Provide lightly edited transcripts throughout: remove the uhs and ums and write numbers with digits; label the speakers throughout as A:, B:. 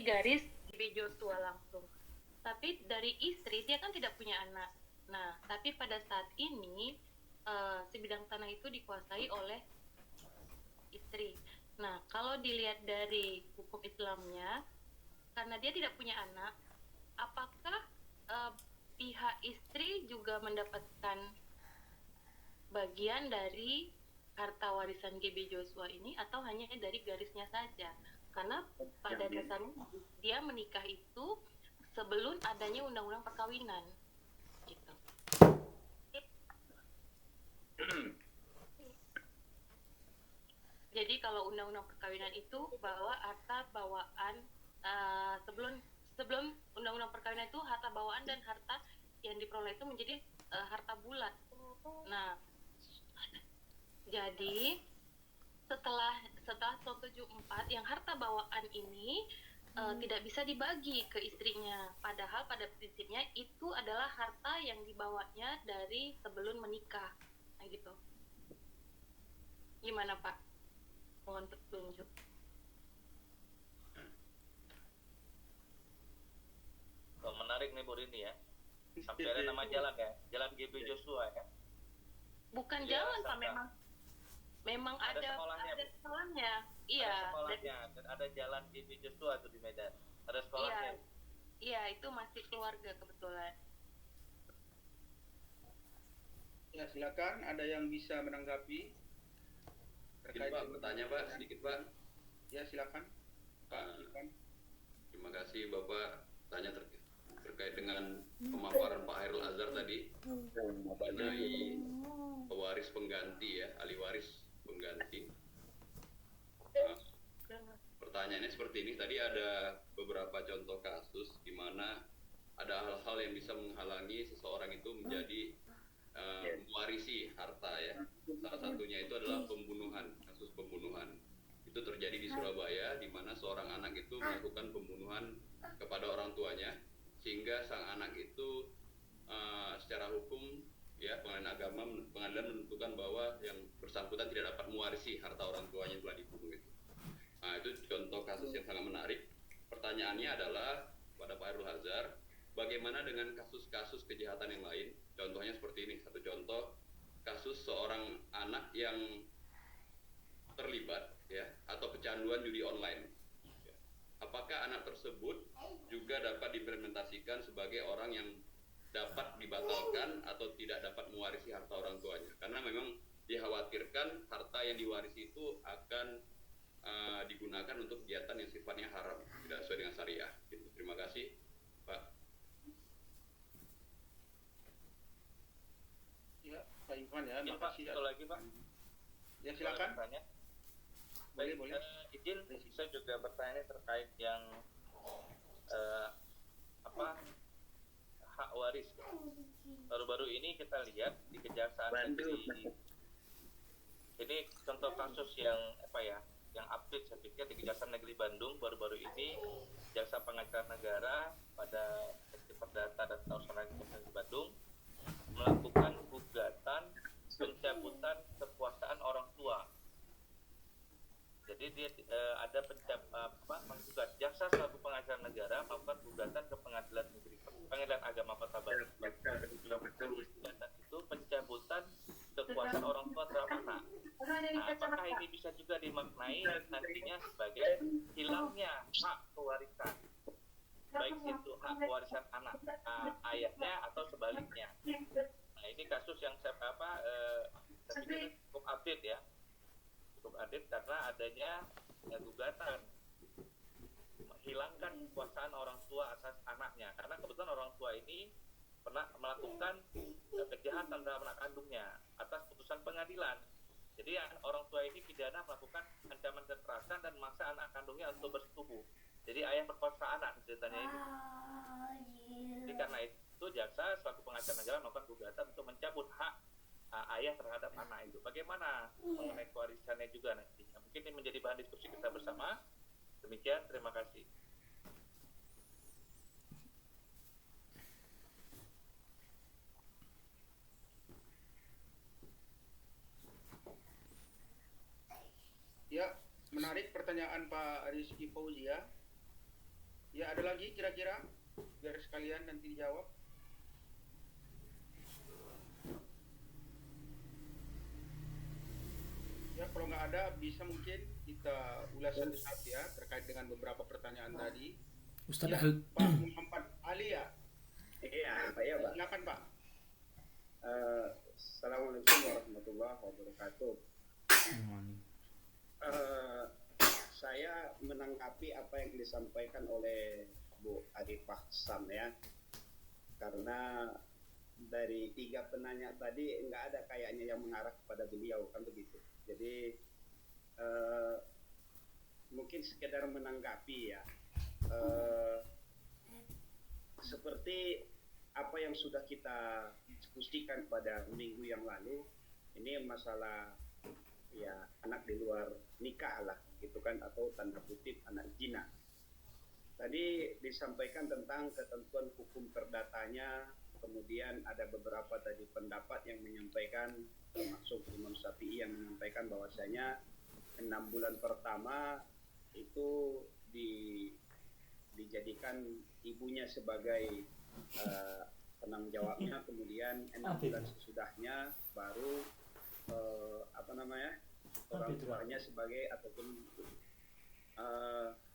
A: garis GB Joshua langsung. Tapi dari istri dia kan tidak punya anak. Nah, tapi pada saat ini si bidang tanah itu dikuasai oleh istri. Nah, kalau dilihat dari hukum Islamnya, karena dia tidak punya anak, apakah pihak istri juga mendapatkan bagian dari harta warisan GB Joshua ini atau hanya dari garisnya saja? Karena pada dasarnya dia menikah itu sebelum adanya undang-undang perkawinan gitu. Jadi kalau undang-undang perkawinan itu bahwa harta bawaan sebelum undang-undang perkawinan itu harta bawaan dan harta yang diperoleh itu menjadi harta bulat. Nah, jadi setelah 174 yang harta bawaan ini tidak bisa dibagi ke istrinya, padahal pada prinsipnya itu adalah harta yang dibawanya dari sebelum menikah. Nah gitu. Gimana Pak? Mohon petunjuk.
B: Menarik nih Bu Rini ya. Sampai ada nama jalan ya, Jalan GB Joshua ya.
A: Bukan ya, jalan Pak, memang ada sekolahnya. Iya.
B: Ada sekolahnya dan ada Jalan GB Joshua tuh di Medan. Ada sekolahnya.
A: Iya, itu masih keluarga kebetulan.
C: Ya silakan, ada yang bisa menanggapi
D: terkait Pak, bertanya Pak, sedikit Pak.
C: Ya silakan Pak.
D: Terima kasih Bapak tanya terkait dengan pemaparan Pak Hairul Azhar tadi mengenai pewaris pengganti ya, ahli waris pengganti. Pertanyaannya seperti ini, tadi ada beberapa contoh kasus di mana ada hal-hal yang bisa menghalangi seseorang itu menjadi mewarisi harta ya. Salah satunya itu adalah pembunuhan, kasus pembunuhan. Itu terjadi di Surabaya di mana seorang anak itu melakukan pembunuhan kepada orang tuanya sehingga sang anak itu secara hukum ya pengadilan menentukan bahwa yang bersangkutan tidak dapat mewarisi harta orang tuanya yang telah dibunuh itu. Nah, itu contoh kasus yang sangat menarik. Pertanyaannya adalah pada Pak Hairul Azhar, bagaimana dengan kasus-kasus kejahatan yang lain? Contohnya seperti ini, satu contoh kasus seorang anak yang terlibat ya atau kecanduan judi online. Apakah anak tersebut juga dapat diimplementasikan sebagai orang yang dapat dibatalkan atau tidak dapat mewarisi harta orang tuanya? Karena memang dikhawatirkan harta yang diwarisi itu akan digunakan untuk kegiatan yang sifatnya haram, tidak sesuai dengan syariah. Gitu. Terima kasih, Pak.
C: Ya, Pak Ivan ya.
B: Ya Pak, satu lagi Pak.
C: Ya silakan.
B: Boleh. Izin saya juga bertanya terkait yang hak waris. Baru-baru ini kita lihat di Kejaksaan Negeri. Ini contoh kasus yang yang update saya pikir di Kejaksaan Negeri Bandung baru-baru ini Jaksa Pengacara Negara pada Seksi Perdata dan Tausaran Negeri Bandung melakukan gugatan pencabutan kekuasaan orang tua. Jadi dia ada menggugat jaksa selaku pengacara negara melakukan gugatan ke Pengadilan Agama Kota Bandung. Gugatan itu pencabutan kekuasaan orang tua terhadap anak. Nah, apakah ini bisa juga dimaknai nantinya sebagai hilangnya hak pewarisan, baik itu hak warisan anak ayahnya atau sebaliknya? Nah, ini kasus yang saya pikir cukup update ya. Cukup adil karena adanya gugatan menghilangkan kekuasaan orang tua atas anaknya, karena kebetulan orang tua ini pernah melakukan kejahatan terhadap anak kandungnya atas putusan pengadilan. Jadi orang tua ini pidana melakukan ancaman kekerasan dan memaksa anak kandungnya untuk bersetubuh. Jadi ayah perkosa anak ceritanya ini. Jadi karena itu jaksa selaku pengacara negara melakukan gugatan untuk mencabut hak ayah terhadap anak itu. Bagaimana mengenai warisannya juga nantinya? Mungkin ini menjadi bahan diskusi kita bersama. Demikian, terima kasih.
C: Ya, menarik pertanyaan Pak Rizky Fauzia. lagi kira-kira biar sekalian nanti dijawab. Ya kalau nggak ada bisa mungkin kita ulas satu-satu ya terkait dengan beberapa pertanyaan tadi.
E: Ustaz
C: Ya,
E: Al
C: Pak Muhammad Ali ya.
F: Iya, Pak.
C: Silakan Pak.
F: Assalamualaikum warahmatullahi wabarakatuh. Saya menanggapi apa yang disampaikan oleh Bu Arifah Sam ya, karena dari 3 penanya tadi nggak ada kayaknya yang mengarah kepada beliau, kan begitu. Jadi mungkin sekedar menanggapi ya, seperti apa yang sudah kita diskusikan pada minggu yang lalu, ini masalah ya anak di luar nikah lah gitu kan, atau tanda kutip anak zina. Tadi disampaikan tentang ketentuan hukum perdatanya, kemudian ada beberapa tadi pendapat yang menyampaikan, termasuk Imam Syafi'i yang menyampaikan bahwasanya 6 bulan pertama itu dijadikan ibunya sebagai penanggung jawabnya, kemudian 6 bulan sesudahnya baru orang tuanya sebagai ataupun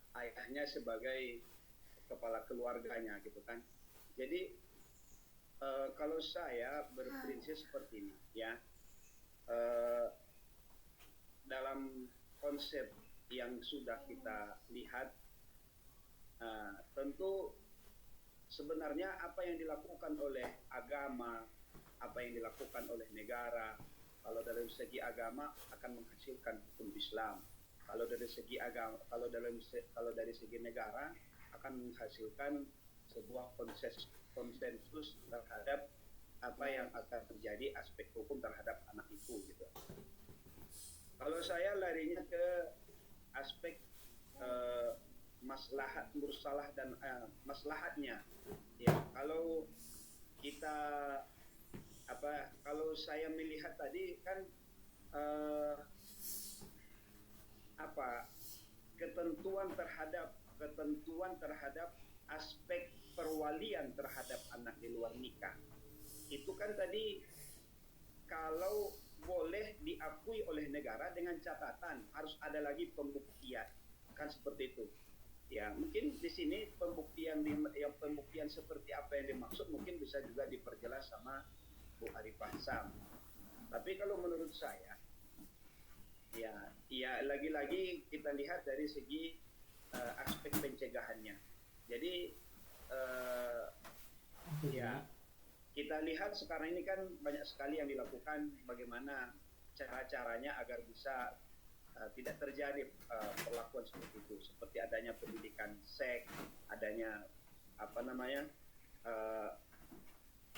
F: ayahnya sebagai kepala keluarganya gitu kan. Jadi kalau saya berprinsip seperti ini ya, dalam konsep yang sudah kita lihat, tentu sebenarnya apa yang dilakukan oleh agama, apa yang dilakukan oleh negara, kalau dari segi agama akan menghasilkan hukum Islam. Kalau dari segi agama, kalau dari segi negara akan menghasilkan sebuah konsensus terhadap apa yang akan terjadi aspek hukum terhadap anak itu gitu. Kalau saya larinya ke aspek maslahat mursalah dan maslahatnya ya. Kalau kita kalau saya melihat tadi kan ketentuan terhadap aspek perwalian terhadap anak di luar nikah itu kan tadi kalau boleh diakui oleh negara dengan catatan harus ada lagi pembuktian, kan seperti itu ya. Mungkin di sini pembuktian seperti apa yang dimaksud mungkin bisa juga diperjelas sama Bu Arifah Sam. Tapi kalau menurut saya ya lagi-lagi kita lihat dari segi aspek pencegahannya. Jadi ya kita lihat sekarang ini kan banyak sekali yang dilakukan, bagaimana cara-caranya agar bisa tidak terjadi perlakuan seperti itu, seperti adanya pendidikan seks, adanya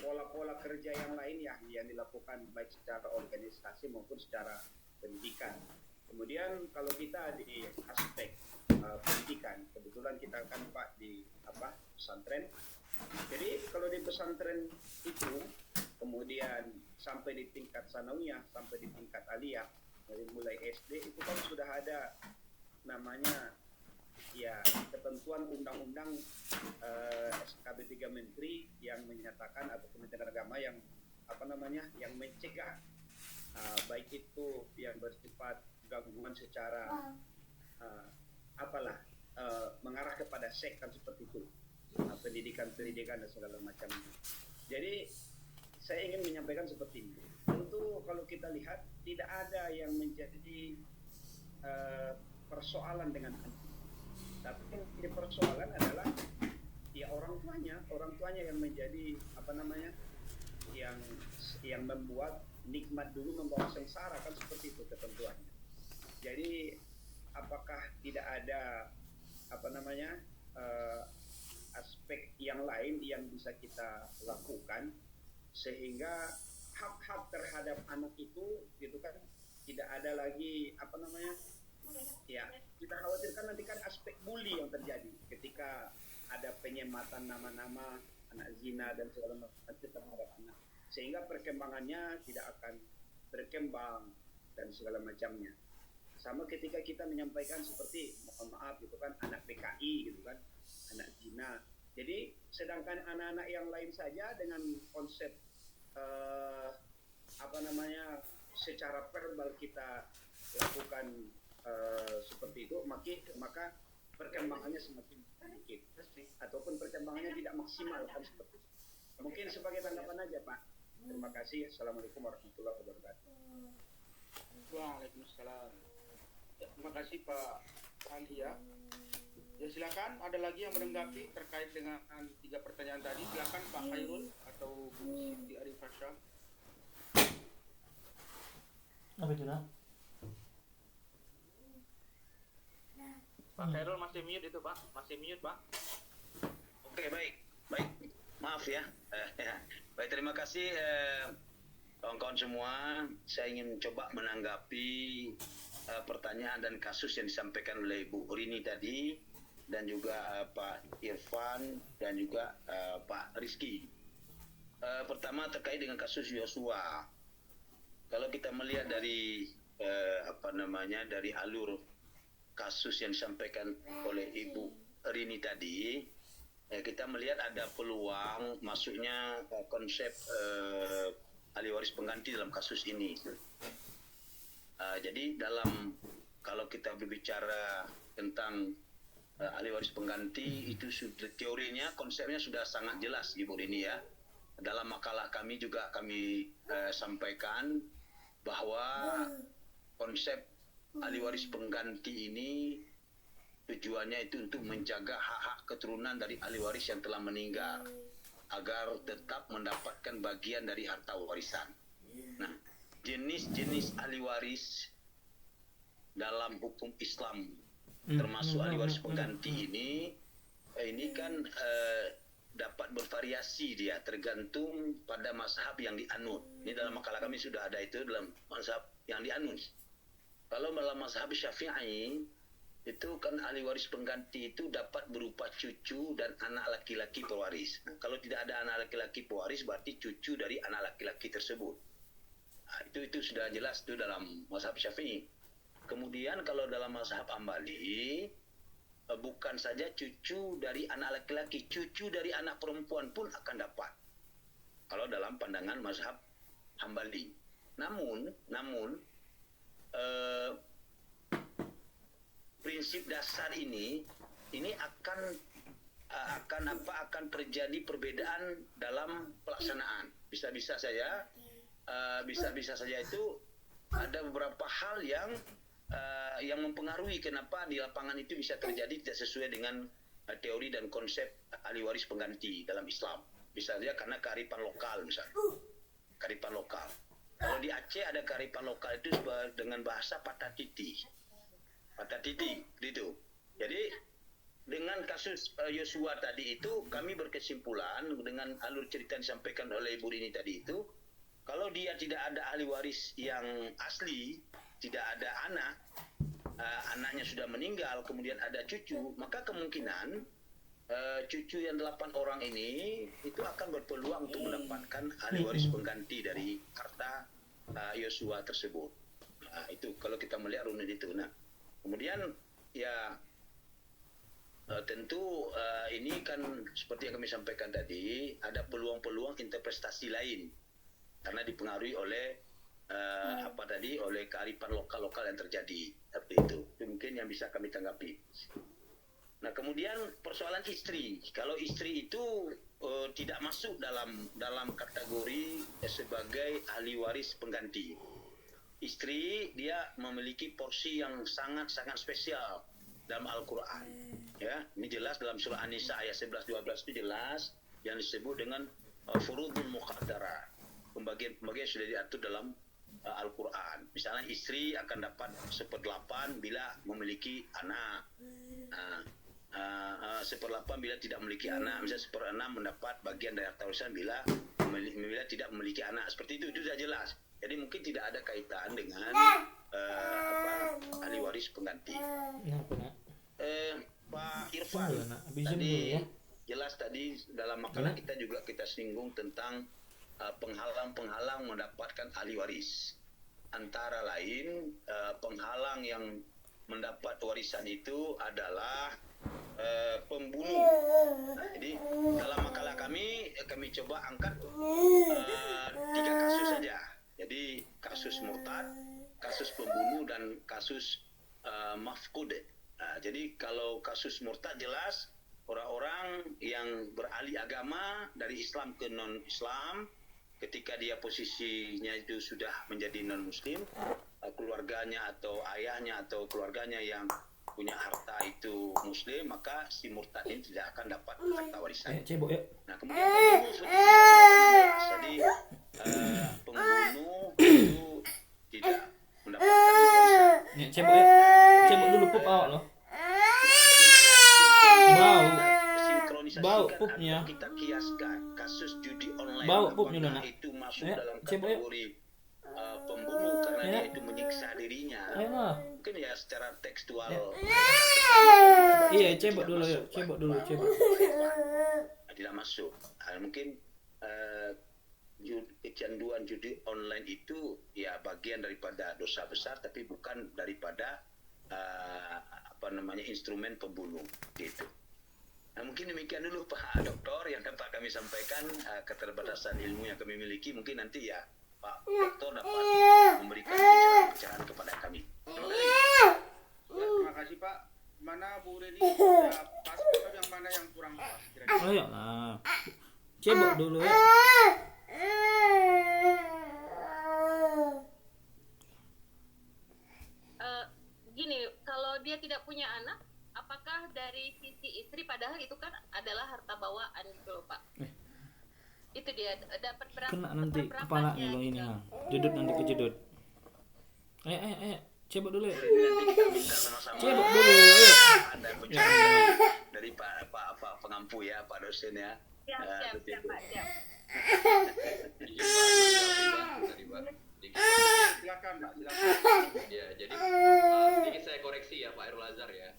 F: pola-pola kerja yang lain yang dilakukan baik secara organisasi maupun secara pendidikan. Kemudian kalau kita di aspek pendidikan, kebetulan kita kan Pak di pesantren. Jadi kalau di pesantren itu kemudian sampai di tingkat sanawiyah, sampai di tingkat aliyah, dari mulai SD itu kan sudah ada namanya ya ketentuan undang-undang SKB 3 Menteri yang menyatakan, atau Kementerian Agama yang yang mencegah baik itu yang bersifat gangguan secara mengarah kepada seks, kan seperti itu, pendidikan dan segala macam. Jadi saya ingin menyampaikan seperti ini. Tentu kalau kita lihat tidak ada yang menjadi persoalan dengan anak. Tapi yang menjadi persoalan adalah ya orang tuanya yang menjadi yang membuat nikmat dulu membawa sengsara, kan seperti itu ketentuannya. Jadi apakah tidak ada aspek yang lain yang bisa kita lakukan sehingga hak-hak terhadap anak itu gitu kan tidak ada lagi ya kita khawatirkan nanti kan aspek bully yang terjadi ketika ada penyematan nama-nama anak zina dan segala macam terhadap anak, sehingga perkembangannya tidak akan berkembang dan segala macamnya. Sama ketika kita menyampaikan seperti mohon maaf gitu kan anak PKI gitu kan, anak zina Nah, jadi sedangkan anak-anak yang lain saja dengan konsep secara verbal kita lakukan seperti itu, maka perkembangannya semakin sedikit ataupun perkembangannya tidak maksimal kan seperti itu. Mungkin sebagai tanggapan aja Pak. Terima kasih. Assalamualaikum warahmatullahi wabarakatuh.
C: Waalaikumsalam. Ya, terima kasih Pak Ali ya. Ya silakan, ada lagi yang menanggapi terkait dengan 3 pertanyaan tadi. Silakan Pak Khairul atau Bu Siti Arifasya.
E: Apa itu nak?
B: Pak Khairul masih mute itu Pak, masih mute Pak.
G: Oke, baik. Maaf ya. Baik, terima kasih kawan-kawan semua. Saya ingin coba menanggapi pertanyaan dan kasus yang disampaikan oleh Bu Rini tadi, dan juga Pak Irfan, dan juga Pak Rizky. Pertama terkait dengan kasus Yosua. Kalau kita melihat dari dari alur kasus yang disampaikan oleh Ibu Rini tadi, kita melihat ada peluang masuknya konsep ahli waris pengganti dalam kasus ini. Jadi kalau kita berbicara tentang ahli waris pengganti, itu teorinya, konsepnya sudah sangat jelas Ibu Rini ya. Dalam makalah kami juga kami sampaikan bahwa konsep ahli waris pengganti ini tujuannya itu untuk menjaga hak-hak keturunan dari ahli waris yang telah meninggal agar tetap mendapatkan bagian dari harta warisan. Nah, jenis-jenis ahli waris dalam hukum Islam termasuk ahli waris pengganti ini kan dapat bervariasi dia tergantung pada mazhab yang dianut. Ini dalam makalah kami sudah ada itu dalam mazhab yang dianut. Kalau dalam mazhab Syafi'i itu kan ahli waris pengganti itu dapat berupa cucu dan anak laki-laki pewaris. Nah, kalau tidak ada anak laki-laki pewaris berarti cucu dari anak laki-laki tersebut. Nah, itu sudah jelas itu dalam mazhab Syafi'i. Kemudian kalau dalam mazhab Hambali bukan saja cucu dari anak laki-laki, cucu dari anak perempuan pun akan dapat. Kalau dalam pandangan mazhab Hambali. Namun prinsip dasar ini akan terjadi perbedaan dalam pelaksanaan. Bisa-bisa saja itu ada beberapa hal yang mempengaruhi kenapa di lapangan itu bisa terjadi tidak sesuai dengan teori dan konsep ahli waris pengganti dalam Islam. Bisa saja karena kearifan lokal misalnya. Kearifan lokal. Kalau di Aceh ada kearifan lokal itu dengan bahasa patah titik gitu. Jadi dengan kasus Yosua tadi itu kami berkesimpulan dengan alur cerita yang disampaikan oleh Ibu Rini tadi itu, kalau dia tidak ada ahli waris yang asli, tidak ada anak, anaknya sudah meninggal, kemudian ada cucu, maka kemungkinan cucu yang 8 orang ini itu akan berpeluang untuk mendapatkan ahli waris pengganti dari harta Yosua tersebut. Nah, itu kalau kita melihat runut itu. Nah, kemudian ya tentu ini kan seperti yang kami sampaikan tadi, ada peluang-peluang interpretasi lain karena dipengaruhi oleh oleh kearifan lokal yang terjadi seperti itu. Itu mungkin yang bisa kami tanggapi. Nah, kemudian persoalan istri. Kalau istri itu tidak masuk dalam kategori sebagai ahli waris pengganti. Istri dia memiliki porsi yang sangat-sangat spesial dalam Al-Quran. Ya, ini jelas dalam surah An-Nisa ayat 11-12 itu jelas yang disebut dengan furudul muqaddarah. Pembagian sudah diatur dalam Al-Quran. Misalnya istri akan dapat 1/8 bila memiliki anak. 1/8 bila tidak memiliki anak. Misalnya 1/6 mendapat bagian dari harta warisan bila tidak memiliki anak. Seperti itu sudah jelas. Jadi mungkin tidak ada kaitan dengan ahli waris pengganti. Pak Irfan tadi jelas tadi dalam makalah kita juga kita singgung tentang penghalang-penghalang mendapatkan ahli waris. Antara lain penghalang yang mendapat warisan itu adalah pembunuh Jadi dalam makalah kami coba angkat 3 kasus saja. Jadi kasus murtad, kasus pembunuh, dan kasus mafkud. Jadi kalau kasus murtad jelas orang-orang yang beralih agama dari Islam ke non-Islam, ketika dia posisinya itu sudah menjadi non-Muslim, keluarganya atau ayahnya atau keluarganya yang punya harta itu Muslim, maka si murtad ini tidak akan dapat harta warisan.
E: Cebok ya.
G: Nah, kemudian pembunuh sudah jelas. Jadi pembunuh itu tidak mendapatkan warisan.
E: Ya, cebok ya. Cebok dulu pup awak loh. Bau. Bau pupnya.
G: Atau kita kiaskan kasus judi online,
E: Bau pupnya loh,
G: apakah
E: nak.
G: itu masuk
E: Ya,
G: dalam
E: cebok ya.
G: kategori pembunuh karena
E: Ya.
G: dia itu menyiksa dirinya.
E: Ayolah.
G: Mungkin ya secara tekstual.
E: Ya. Iya, cebok dulu ya. Cebok dulu, cebok.
G: Tidak masuk. Mungkin kecanduan judi online itu ya bagian daripada dosa besar, tapi bukan daripada instrumen pembunuh gitu. Nah, mungkin demikian dulu Pak Doktor yang dapat kami sampaikan, keterbatasan ilmu yang kami miliki. Mungkin nanti ya Pak Doktor dapat memberikan pencerahan kepada kami. Terima kasih.
C: Ya, terima kasih Pak. Mana Bu Reni sudah pas atau yang mana yang kurang pas kira-kira?
E: Ayolah. Cebok dulu ya.
A: Gini, kalau dia tidak punya anak, apakah dari sisi istri, padahal itu kan adalah harta bawaan gitu loh Pak. Itu dia dapat berapa?
E: Kena nanti
A: berapa
E: kepalanya
A: ya,
E: lo ini
A: gitu.
E: ha. Jedut nanti kejedut. Ayo. Cebok dulu ya.
G: Nanti kita minta sama-sama.
E: Cebok dulu, ayo.
G: Anda pencerahan dari Pak pengampu ya, Pak dosen ya.
A: Siap,
G: Betul.
A: Pak, siap.
D: Izin Pak, menanggapi, Pak, tadi Pak.
C: Silakan Pak, silakan.
D: Ya, jadi sedikit saya koreksi ya Pak Airul Azhar ya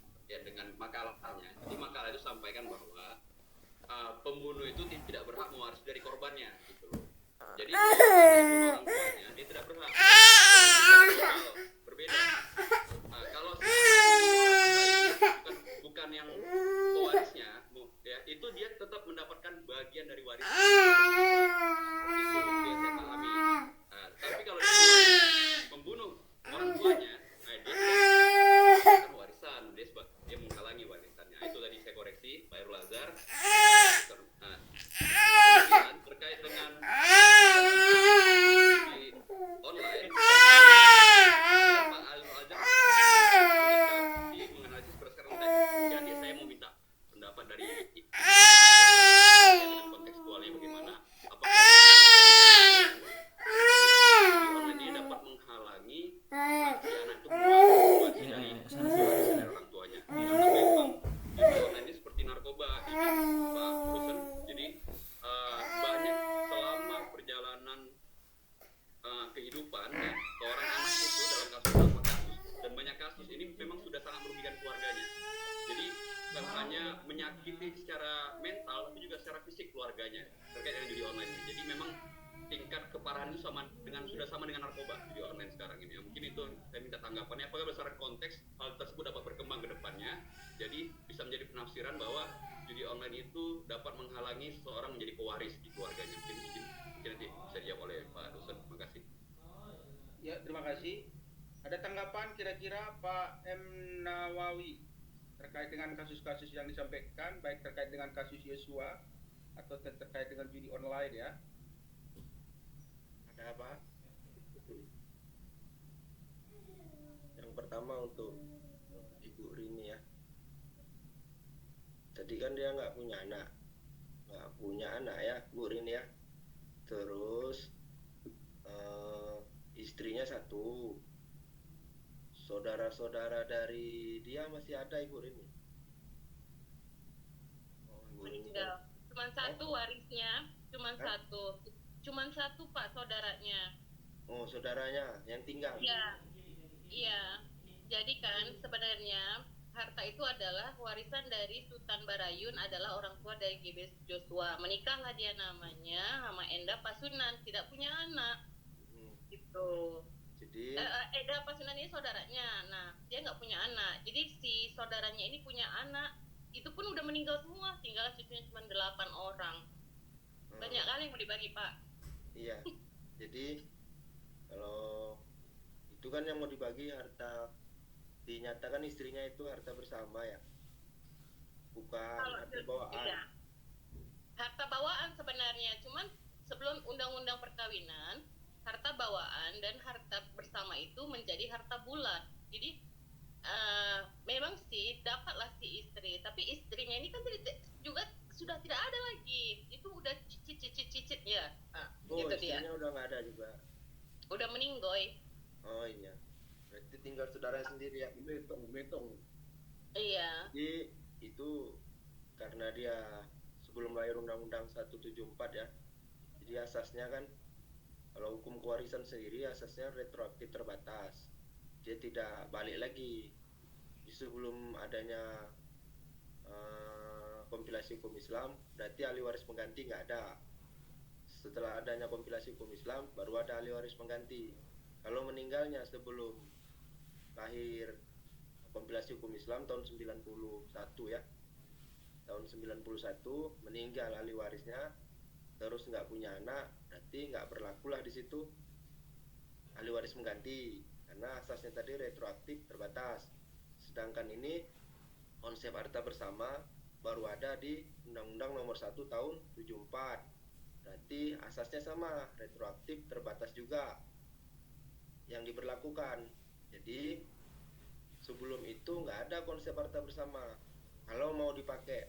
D: dengan makalahnya. Jadi makalah itu sampaikan bahwa pembunuh itu tidak berhak mewarisi dari korbannya gitu loh. Jadi membunuh orang tuanya dia tidak berhak. Berbeda. Kalau bukan yang pewarisnya, ya itu dia tetap mendapatkan bagian dari warisan. Itu yang saya pahami. Tapi kalau dia membunuh orang tuanya, dia tidak warisan, dia menghalangi warisannya. Itu tadi saya koreksi Pak Airul Azhar. Kemudian terkait dengan di online, Pak Airul Azhar menganalisis berdasarkan teks. Jadi saya mau minta pendapat dari kontekstualnya bagaimana. Apakah online ini dapat menghalangi si anak itu membuat dari orang tuanya. Karena memang judi online ini seperti narkoba, Pak Dosen. Jadi banyak selama perjalanan kehidupan ya, seorang anak itu dalam kasus dan banyak kasus ini memang sudah sangat merugikan keluarganya. Jadi bukan hanya menyakiti secara mental, tapi juga secara fisik keluarganya terkait dengan judi online ini. Jadi memang tingkat keparahan itu sudah sama dengan narkoba judi online sekarang ini. Mungkin itu saya minta tanggapannya. Apakah berdasarkan konteks hal tersebut dapat berkembang ke depannya? Jadi bisa menjadi penafsiran bahwa judi online itu dapat menghalangi seseorang menjadi pewaris di keluarganya. Mungkin nanti bisa dijawab oleh Pak Dosen. Terima kasih.
C: Ya, terima kasih. Ada tanggapan kira-kira Pak M. Nawawi terkait dengan kasus-kasus yang disampaikan, baik terkait dengan kasus Yosua atau terkait dengan judi online ya? Ada apa?
H: Yang pertama untuk Ibu Rini ya. Tadi kan dia nggak punya anak ya, Bu Rini ya. Terus istrinya satu, saudara-saudara dari dia masih ada Ibu Rini. Ibu Rini kan?
A: Cuman satu warisnya, cuman satu Pak saudaranya.
H: Oh, saudaranya yang tinggal.
A: Iya. Jadi kan sebenarnya harta itu adalah warisan dari Sultan Barayun, adalah orang tua dari GBS Joshua. Menikahlah dia namanya sama Enda Pasunan, tidak punya anak. Gitu.
H: Jadi
A: Enda Pasunan ini saudaranya. Nah, dia nggak punya anak. Jadi si saudaranya ini punya anak itu pun udah meninggal semua, tinggal cucunya cuma 8 orang. Banyak kali yang mau dibagi, Pak.
H: Iya. Jadi kalau itu kan yang mau dibagi harta, dinyatakan istrinya itu harta bersama ya, bukan
A: Kalau
H: harta bawaan.
A: iya, harta bawaan sebenarnya, cuman sebelum undang-undang perkawinan, harta bawaan dan harta bersama itu menjadi harta bulat. Jadi memang sih dapatlah si istri, tapi istrinya ini kan juga sudah tidak ada lagi, itu udah cicit ya.
H: Oh,
A: Gitu dia,
H: istrinya udah nggak ada juga.
A: udah meninggoy.
H: Oh iya, berarti tinggal saudara sendiri ya.
C: Metong.
A: Iya.
H: Jadi itu karena dia sebelum lahir Undang-Undang 174 ya, jadi asasnya kan kalau hukum kewarisan sendiri asasnya retroaktif terbatas, dia tidak balik lagi. Jadi sebelum adanya kompilasi hukum Islam, berarti ahli waris pengganti nggak ada. Setelah adanya kompilasi hukum Islam, baru ada ahli waris pengganti. Kalau meninggalnya sebelum lahir kompilasi hukum Islam tahun 91 ya, tahun 91 meninggal ahli warisnya, terus nggak punya anak, berarti nggak berlakulah di situ ahli waris pengganti, karena asasnya tadi retroaktif terbatas. Sedangkan ini konsep harta bersama baru ada di Undang-Undang Nomor 1 Tahun 74. Berarti asasnya sama, retroaktif terbatas juga yang diberlakukan. Jadi sebelum itu nggak ada konsep harta bersama. Kalau mau dipakai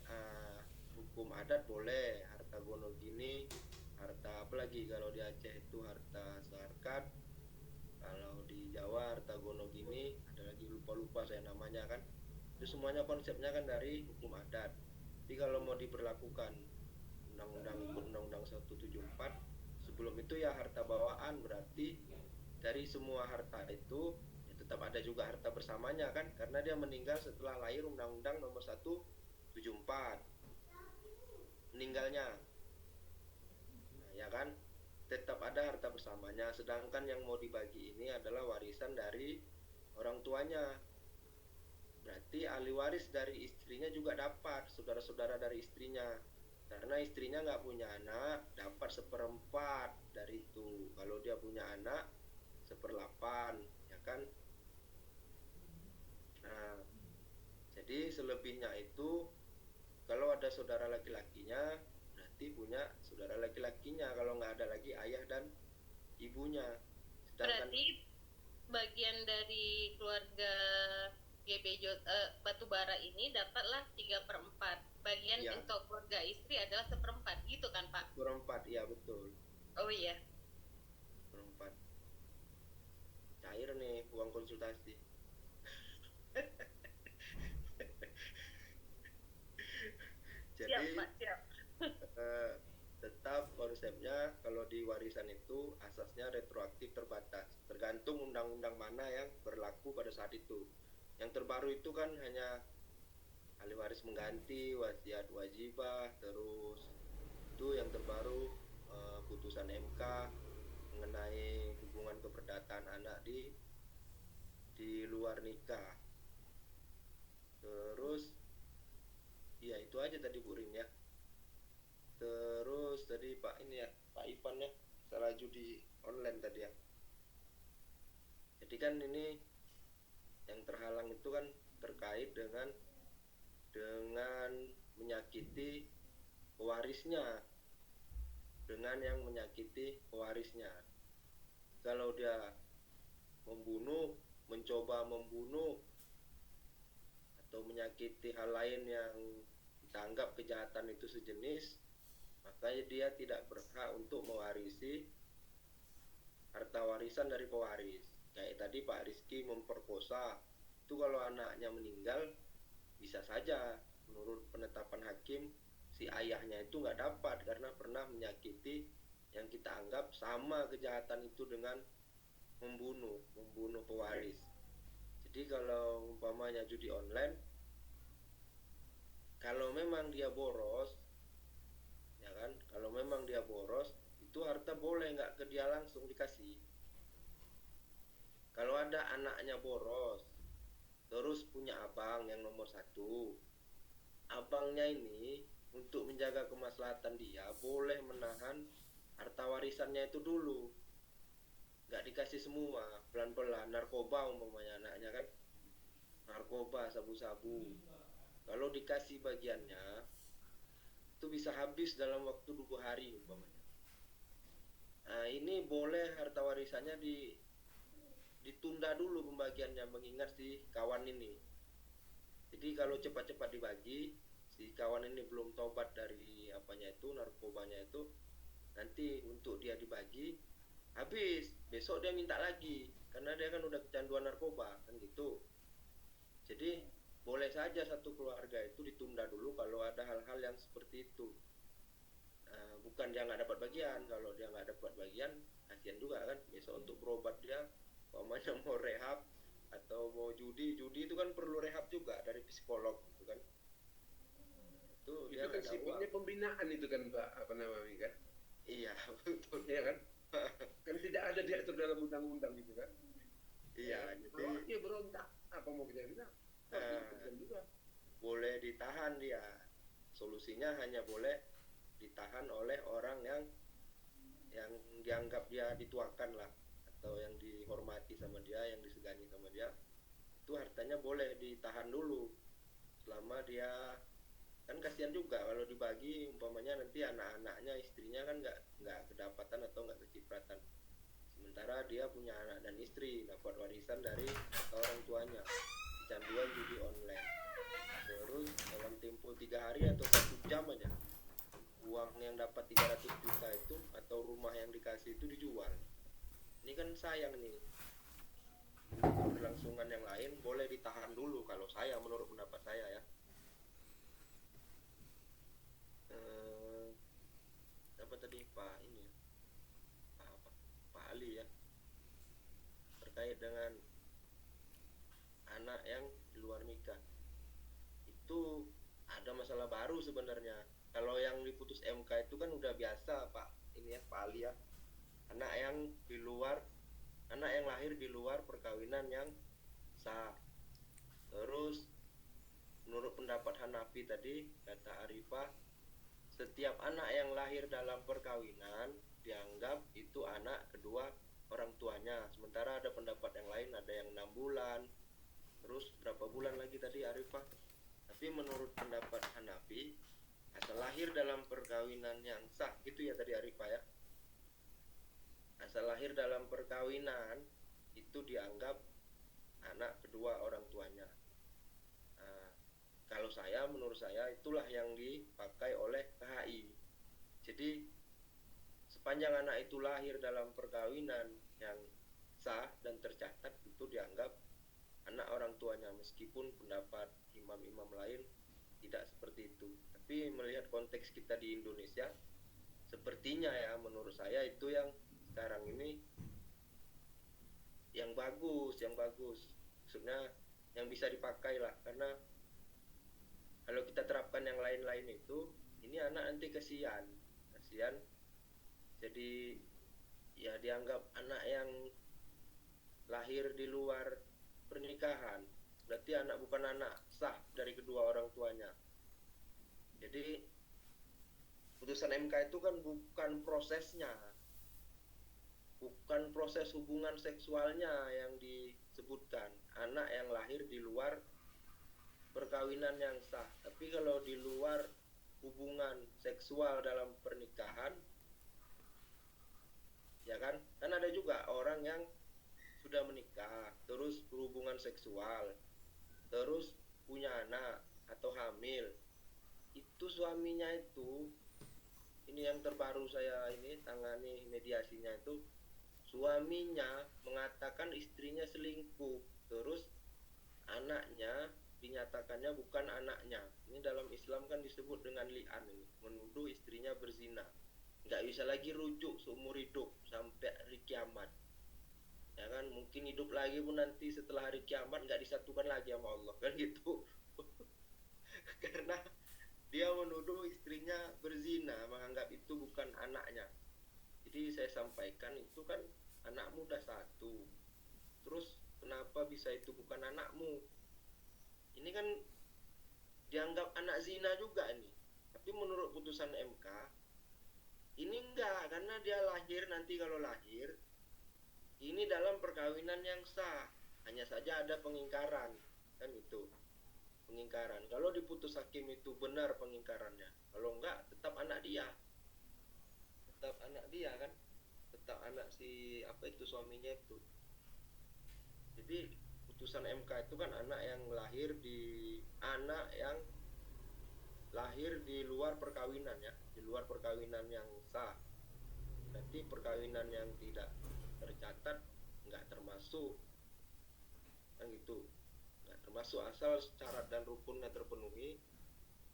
H: hukum adat boleh, harta gono gini, harta apa lagi, kalau di Aceh itu harta seharkat, kalau di Jawa harta gono gini, ada lagi lupa saya namanya kan. Itu semuanya konsepnya kan dari hukum adat. Jadi kalau mau diberlakukan Undang-Undang 174, sebelum itu ya harta bawaan, berarti dari semua harta itu ya tetap ada juga harta bersamanya kan, karena dia meninggal setelah lahir Undang-Undang Nomor 174 meninggalnya. Nah, ya kan, tetap ada harta bersamanya. Sedangkan yang mau dibagi ini adalah warisan dari orang tuanya. Berarti ahli waris dari istrinya juga dapat, saudara-saudara dari istrinya. Karena istrinya nggak punya anak, dapat 1/4 dari itu. Kalau dia punya anak, 1/8, ya kan? Nah, jadi selebihnya itu kalau ada saudara laki-lakinya, berarti punya saudara laki-lakinya. Kalau nggak ada lagi ayah dan ibunya. Sedangkan
A: Berarti bagian dari keluarga Batubara ini dapatlah 3/4. Bagian
H: Ya.
A: untuk keluarga istri adalah 1/4, gitu kan Pak?
H: 1/4, ya betul.
A: Oh iya.
H: 1/4. Cair nih uang konsultasi. Jadi
A: Siap Pak, siap.
H: tetap konsepnya kalau di warisan itu asasnya retroaktif terbatas, tergantung undang-undang mana yang berlaku pada saat itu. Yang terbaru itu kan hanya ahli waris mengganti, wasiat wajibah, terus itu yang terbaru putusan MK mengenai hubungan keperdataan anak di luar nikah. Terus ya itu aja tadi Bu Rin ya. Terus tadi Pak ini ya, Pak Ivan ya, salah judi online tadi ya. Jadi kan ini yang terhalang itu kan terkait dengan menyakiti pewarisnya, dengan yang menyakiti pewarisnya. Kalau dia membunuh, mencoba membunuh, atau menyakiti hal lain yang dianggap kejahatan itu sejenis, makanya dia tidak berhak untuk mewarisi harta warisan dari pewaris. Kayak tadi Pak Rizky memperkosa, itu kalau anaknya meninggal bisa saja menurut penetapan hakim si ayahnya itu nggak dapat karena pernah menyakiti yang kita anggap sama kejahatan itu dengan membunuh pewaris. Jadi kalau umpamanya judi online, kalau memang dia boros, ya kan, kalau memang dia boros, itu harta boleh nggak ke dia langsung dikasih. Kalau ada anaknya boros, terus punya abang yang nomor 1, abangnya ini untuk menjaga kemaslahatan dia boleh menahan harta warisannya itu dulu, nggak dikasih semua, pelan-pelan. Narkoba umpamanya anaknya kan, narkoba, sabu-sabu, kalau dikasih bagiannya itu bisa habis dalam waktu 2 hari umpamanya. Nah ini boleh harta warisannya ditunda dulu pembagiannya, mengingat si kawan ini. Jadi kalau cepat-cepat dibagi, si kawan ini belum tobat dari apanya itu, narkobanya itu, nanti untuk dia dibagi habis, besok dia minta lagi karena dia kan udah kecanduan narkoba kan gitu. Jadi boleh saja satu keluarga itu ditunda dulu kalau ada hal-hal yang seperti itu. Bukan dia nggak dapat bagian, kalau dia nggak dapat bagian kasihan juga kan, besok untuk berobat dia umpamanya mau rehab atau mau judi itu kan perlu rehab juga dari psikolog gitu kan. Itu dia
I: kan
H: nggak ada
I: sifatnya
H: uang.
I: pembinaan itu kan Pak, apa namanya kan?
H: Iya betul.
I: Iya kan? Kan tidak ada diatur dalam undang-undang gitu kan?
H: Iya
I: Kalau
H: jadi
I: dia berontak, apa mau kita bilang? Juga.
H: boleh ditahan dia. Solusinya hanya boleh ditahan oleh orang yang dianggap dia dituakan lah, atau yang dihormati sama dia, yang disegani sama dia. Itu hartanya boleh ditahan dulu selama dia, kan kasihan juga kalau dibagi umpamanya nanti anak-anaknya, istrinya kan nggak kedapatan atau nggak kecipratan, sementara dia punya anak dan istri dapat warisan dari orang tuanya kecanduan judi online. Terus dalam tempo 3 hari atau 1 jam aja uang yang dapat 300 juta itu atau rumah yang dikasih itu dijual. Ini kan sayang nih. Kelangsungan yang lain boleh ditahan dulu kalau saya, menurut pendapat saya ya. Apa tadi Pak ini Pak Ali ya, terkait dengan anak yang di luar nikah itu ada masalah baru sebenarnya. Kalau yang diputus MK itu kan udah biasa Pak ini ya, Pak Ali ya, anak yang lahir di luar perkawinan yang sah. Terus menurut pendapat Hanafi tadi kata Arifah, setiap anak yang lahir dalam perkawinan dianggap itu anak kedua orang tuanya. Sementara ada pendapat yang lain, ada yang 6 bulan, terus berapa bulan lagi tadi Arifah. Tapi menurut pendapat Hanafi, asal lahir dalam perkawinan yang sah gitu ya tadi Arifah ya, asal lahir dalam perkawinan itu dianggap anak kedua orang tuanya. Kalau menurut saya itulah yang dipakai oleh KHI. Jadi sepanjang anak itu lahir dalam perkawinan yang sah dan tercatat, itu dianggap anak orang tuanya, meskipun pendapat imam-imam lain tidak seperti itu. Tapi melihat konteks kita di Indonesia, sepertinya ya menurut saya itu yang sekarang ini yang bagus, maksudnya yang bisa dipakai lah. Karena kalau kita terapkan yang lain-lain itu, ini anak nanti kasihan, jadi ya dianggap anak yang lahir di luar pernikahan, berarti anak bukan anak sah dari kedua orang tuanya. Jadi putusan MK itu kan bukan prosesnya, bukan proses hubungan seksualnya yang disebutkan, anak yang lahir di luar perkawinan yang sah. Tapi kalau di luar hubungan seksual dalam pernikahan, ya kan ada juga orang yang sudah menikah terus berhubungan seksual terus punya anak atau hamil, itu suaminya itu, ini yang terbaru saya ini tangani mediasinya itu, suaminya mengatakan istrinya selingkuh, terus anaknya dinyatakannya bukan anaknya. Ini dalam Islam kan disebut dengan li'an, ini menuduh istrinya berzina. Nggak bisa lagi rujuk seumur hidup sampai hari kiamat, ya kan. Mungkin hidup lagi pun nanti setelah hari kiamat nggak disatukan lagi sama Allah kan gitu. Karena dia menuduh istrinya berzina, menganggap itu bukan anaknya. Jadi saya sampaikan, itu kan anakmu udah satu, terus kenapa bisa itu bukan anakmu? Ini kan dianggap anak zina juga ini. Tapi menurut putusan MK ini enggak, karena dia lahir, nanti kalau lahir ini dalam perkawinan yang sah, hanya saja ada pengingkaran, kan itu pengingkaran. Kalau diputus hakim itu benar pengingkarannya, kalau enggak tetap anak dia kan, tetap anak si apa itu suaminya itu. Jadi putusan MK itu kan anak yang lahir di luar perkawinan ya, di luar perkawinan yang sah. Berarti perkawinan yang tidak tercatat nggak termasuk, kan gitu, nggak termasuk asal syarat dan rukunnya terpenuhi,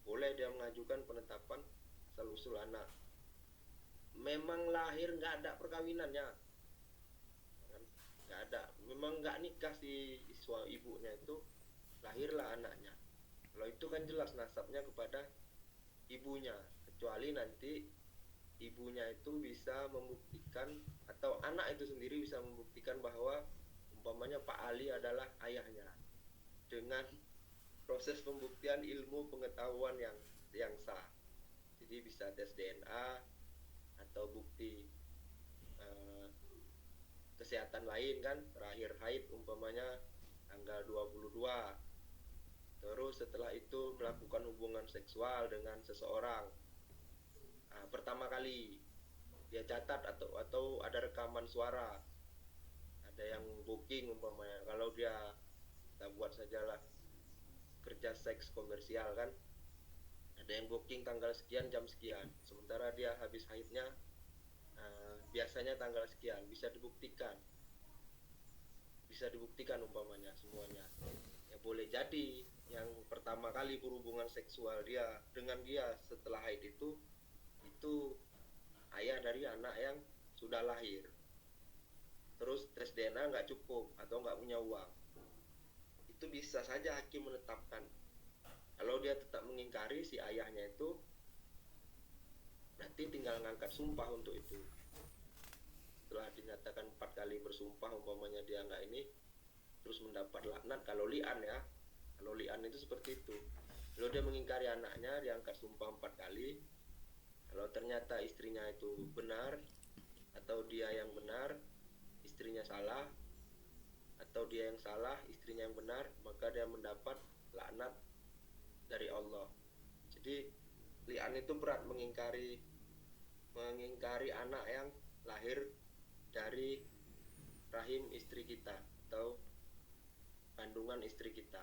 H: boleh dia mengajukan penetapan asal usul anak. Memang lahir nggak ada perkawinannya, nggak ada, memang nggak nikah si ibunya itu, lahirlah anaknya. Kalau itu kan jelas nasabnya kepada ibunya, kecuali nanti ibunya itu bisa membuktikan atau anak itu sendiri bisa membuktikan bahwa umpamanya Pak Ali adalah ayahnya dengan proses pembuktian ilmu pengetahuan yang sah. Jadi bisa tes DNA atau bukti kesehatan lain kan, terakhir haid umpamanya tanggal 22, terus setelah itu melakukan hubungan seksual dengan seseorang pertama kali, dia catat atau ada rekaman suara, ada yang booking umpamanya, kalau dia kita buat sajalah kerja seks komersial kan, ada yang booking tanggal sekian jam sekian, sementara dia habis haidnya biasanya tanggal sekian, bisa dibuktikan umpamanya semuanya. Ya boleh jadi yang pertama kali berhubungan seksual dia dengan dia setelah haid itu ayah dari anak yang sudah lahir. Terus tes DNA nggak cukup atau nggak punya uang, itu bisa saja hakim menetapkan. Kalau dia tetap mengingkari si ayahnya itu, berarti tinggal ngangkat sumpah untuk itu. Setelah dinyatakan 4 kali bersumpah umpamanya dia nggak ini, terus mendapat laknat, kalau li'an ya, kalau li'an itu seperti itu. Kalau dia mengingkari anaknya, diangkat sumpah 4 kali. Kalau ternyata istrinya itu benar, atau dia yang benar, istrinya salah, atau dia yang salah, istrinya yang benar, maka dia mendapat laknat dari Allah. Jadi li'an itu berat, mengingkari anak yang lahir dari rahim istri kita atau kandungan istri kita.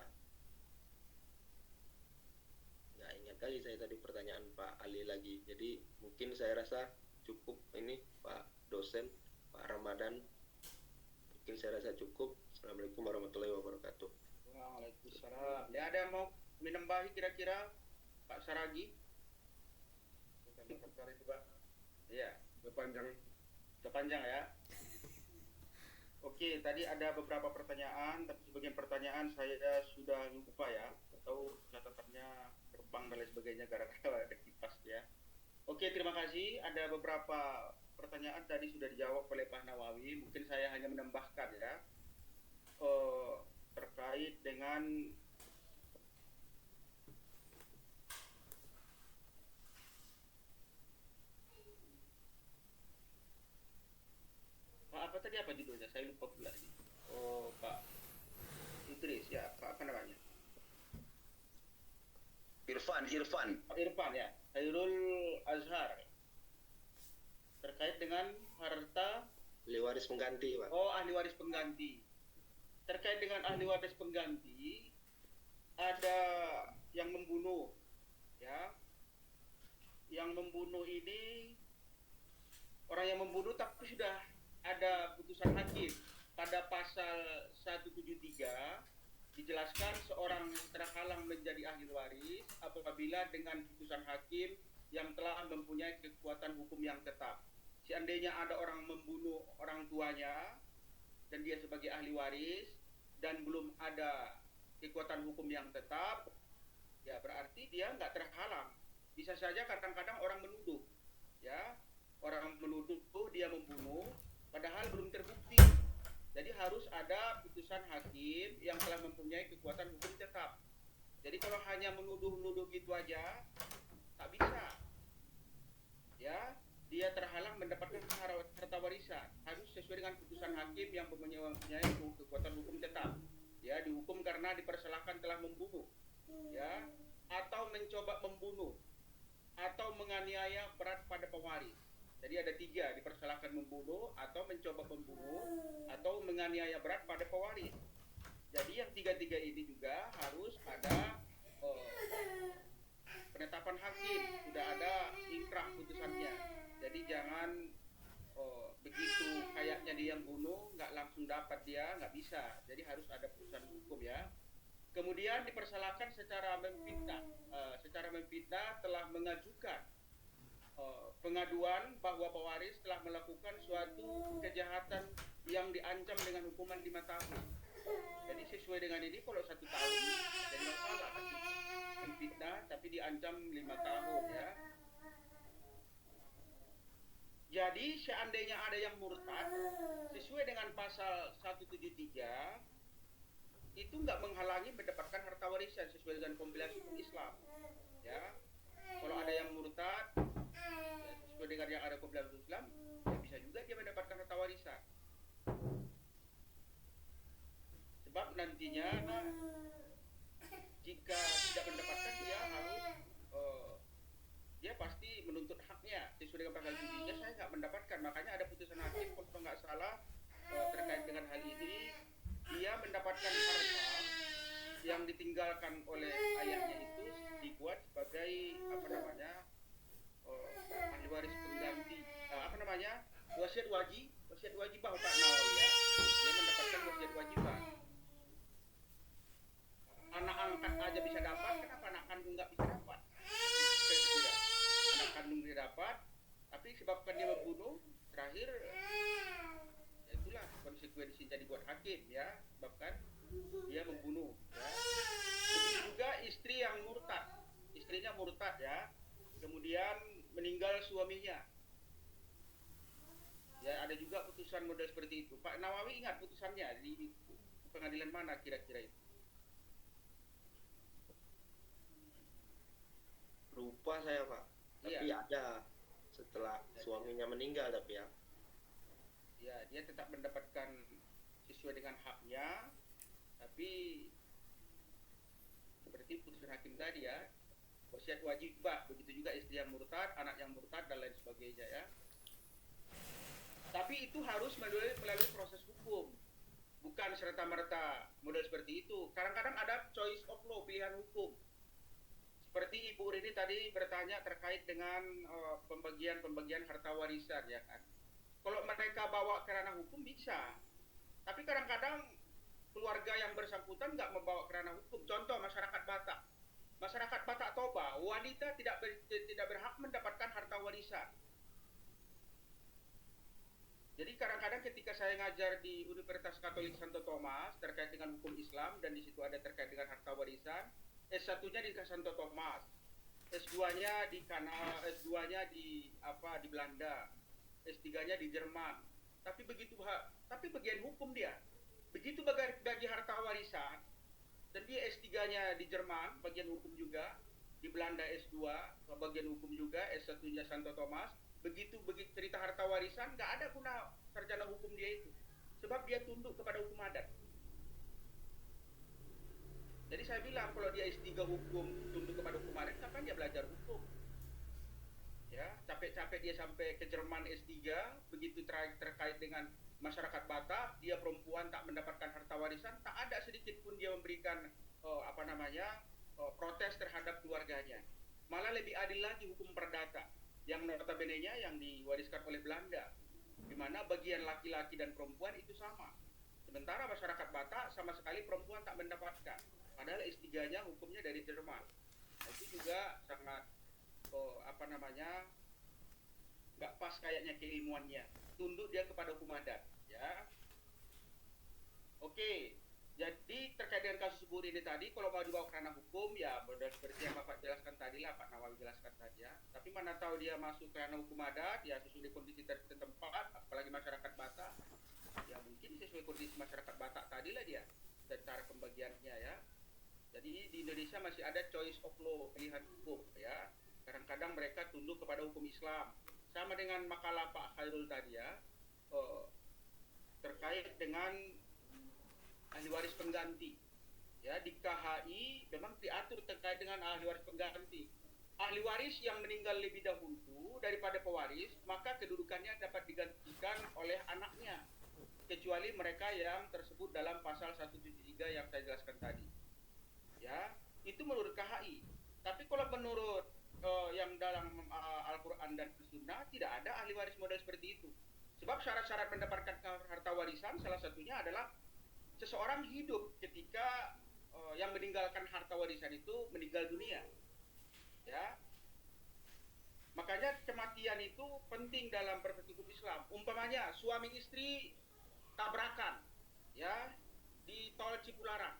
H: Nggak ingat kali saya tadi pertanyaan Pak Ali lagi, jadi mungkin saya rasa cukup ini Pak dosen, Pak Ramadan, mungkin saya rasa cukup. Assalamualaikum warahmatullahi wabarakatuh.
C: Waalaikumsalam. Ya, ada yang mau menambahi kira-kira Pak Saragi? Kali itu Pak. Iya, terpanjang ya. Oke, tadi ada beberapa pertanyaan, tapi sebagian pertanyaan saya sudah lupa ya, atau catatannya terbang dan lain sebagainya gara-gara ada kipas ya. Oke, terima kasih. Ada beberapa pertanyaan tadi sudah dijawab oleh Pak Nawawi. Mungkin saya hanya menambahkan ya, terkait dengan apa tadi, apa judulnya? Saya lupa pula ini. Oh, Pak Idris ya, Pak apa namanya?
G: Irfan
C: Ya, Khairul Azhar. Terkait dengan harta
H: Ahli waris pengganti, Pak.
C: Oh, ahli waris pengganti. Terkait dengan ahli waris pengganti, ada yang membunuh, ya. Yang membunuh ini orang yang membunuh tapi sudah ada putusan hakim pada pasal 173 dijelaskan seorang terhalang menjadi ahli waris apabila dengan putusan hakim yang telah mempunyai kekuatan hukum yang tetap. Seandainya ada orang membunuh orang tuanya dan dia sebagai ahli waris dan belum ada kekuatan hukum yang tetap, ya berarti dia nggak terhalang. Bisa saja kadang-kadang orang menuduh, ya, orang menuduh dia membunuh padahal belum terbukti. Jadi harus ada putusan hakim yang telah mempunyai kekuatan hukum tetap. Jadi kalau hanya menuduh-nuduh gitu aja, tak bisa. Ya, dia terhalang mendapatkan harta warisan. Harus sesuai dengan putusan hakim yang mempunyai kekuatan hukum tetap. Ya, dihukum karena dipersalahkan telah membunuh. Ya, atau mencoba membunuh, atau menganiaya berat pada pewaris. Jadi ada 3, dipersalahkan membunuh, atau mencoba membunuh, atau menganiaya berat pada pewaris. Jadi yang 3 ini juga harus ada penetapan hakim, sudah ada inkrah putusannya. Jadi jangan begitu kayaknya dia yang bunuh, nggak langsung dapat dia, nggak bisa. Jadi harus ada putusan hukum ya. Kemudian dipersalahkan secara memfitnah telah mengajukan pengaduan bahwa pewaris telah melakukan suatu kejahatan yang diancam dengan hukuman 5 tahun. Jadi sesuai dengan ini kalau 1 tahun jadi masalah kan, memfitnah tapi diancam 5 tahun ya. Jadi seandainya ada yang murtad sesuai dengan pasal 173 itu nggak menghalangi mendapatkan harta warisan sesuai dengan kompilasi hukum Islam ya. Kalau ada yang murtad ya, sesuai dengan yang ada kompilasi hukum Islam ya bisa juga dia mendapatkan harta warisan. Sebab nantinya jika tidak mendapatkan dia harus dia pasti menuntut haknya sesuai dengan pasal 7. Saya nggak mendapatkan, makanya ada putusan hakim kalau nggak salah terkait dengan hal ini. Dia mendapatkan harta yang ditinggalkan oleh ayahnya itu dibuat sebagai ahli waris pengganti wasiat wajibah Pak Nawawi ya. Dia mendapatkan wasiat wajibah. Anak angkat aja bisa dapat, kenapa anak kandung nggak bisa dapat? Anak kandung dia dapat, tapi sebabkan dia membunuh, terakhir ya itulah konsekuensinya dibuat hakim ya, sebabkan dia membunuh ya. Begitu juga istri yang murtad, istrinya murtad ya, kemudian meninggal suaminya ya, ada juga putusan model seperti itu. Pak Nawawi ingat putusannya di pengadilan mana kira-kira itu?
H: Lupa saya Pak, tapi
C: Iya.
H: ada setelah suaminya meninggal tapi ya.
C: Ya, dia tetap mendapatkan sesuai dengan haknya, tapi seperti putusan hakim tadi ya, wasiat wajibah, begitu juga istri yang murtad, anak yang murtad dan lain sebagainya ya. Tapi itu harus melalui proses hukum, bukan serta-merta model seperti itu. Kadang-kadang ada choice of law, pilihan hukum. Seperti Ibu Rini tadi bertanya terkait dengan pembagian harta warisan ya kan. Kalau mereka bawa ke ranah hukum bisa, tapi kadang-kadang keluarga yang bersangkutan nggak membawa ke ranah hukum. Contoh masyarakat Batak. Masyarakat Batak Toba, wanita tidak berhak mendapatkan harta warisan. Jadi kadang-kadang ketika saya ngajar di Universitas Katolik Santo Thomas terkait dengan hukum Islam dan di situ ada terkait dengan harta warisan, S1-nya di Santo Thomas, S2-nya di S2-nya di Belanda, S3-nya di Jerman. Tapi bagian hukum dia. Begitu bagi harta warisan dan dia S3-nya di Jerman, bagian hukum juga, di Belanda S2, bagian hukum juga, S1-nya Santo Thomas. Begitu cerita harta warisan nggak ada guna sarjana hukum dia itu. Sebab dia tunduk kepada hukum adat. Jadi saya bilang kalau dia S3 hukum tunduk kepada hukum adat, kapan dia belajar hukum? Ya, capek-capek dia sampai ke Jerman S3, begitu terkait dengan masyarakat Batak, dia perempuan tak mendapatkan harta warisan, tak ada sedikit pun dia memberikan protes terhadap keluarganya. Malah lebih adil lagi hukum perdata yang notabene-nya yang diwariskan oleh Belanda, di mana bagian laki-laki dan perempuan itu sama. Sementara masyarakat Batak sama sekali perempuan tak mendapatkan. Padahal S3-nya hukumnya dari Jerman. Nah, itu juga sangat nggak pas kayaknya keilmuannya. Tunduk dia kepada hukum adat, ya. Oke. Jadi terkait dengan kasus Bu ini tadi, kalau mau dibawa ke ranah hukum, ya sudah seperti yang Bapak jelaskan tadi lah, Pak Nawawi jelaskan tadi ya. Tapi mana tahu dia masuk ke ranah hukum adat, ya sesuai kondisi tempat, apalagi masyarakat Batak, ya mungkin sesuai kondisi masyarakat Batak tadi lah dia, dan cara pembagiannya ya. Jadi di Indonesia masih ada choice of law, pilihan hukum ya. Kadang-kadang mereka tunduk kepada hukum Islam. Sama dengan makalah Pak Khairul tadi ya, terkait dengan ahli waris pengganti. Ya, di KHI memang diatur terkait dengan ahli waris pengganti. Ahli waris yang meninggal lebih dahulu daripada pewaris, maka kedudukannya dapat digantikan oleh anaknya, kecuali mereka yang tersebut dalam pasal 173 yang saya jelaskan tadi. Ya, itu menurut KHI. Tapi kalau menurut yang dalam Al-Quran dan Sunnah, tidak ada ahli waris model seperti itu. Sebab syarat-syarat mendapatkan harta warisan salah satunya adalah seseorang hidup ketika yang meninggalkan harta warisan itu meninggal dunia. Ya, makanya kematian itu penting dalam perspektif Islam. Umpamanya suami istri tabrakan, ya, di tol Cipularang,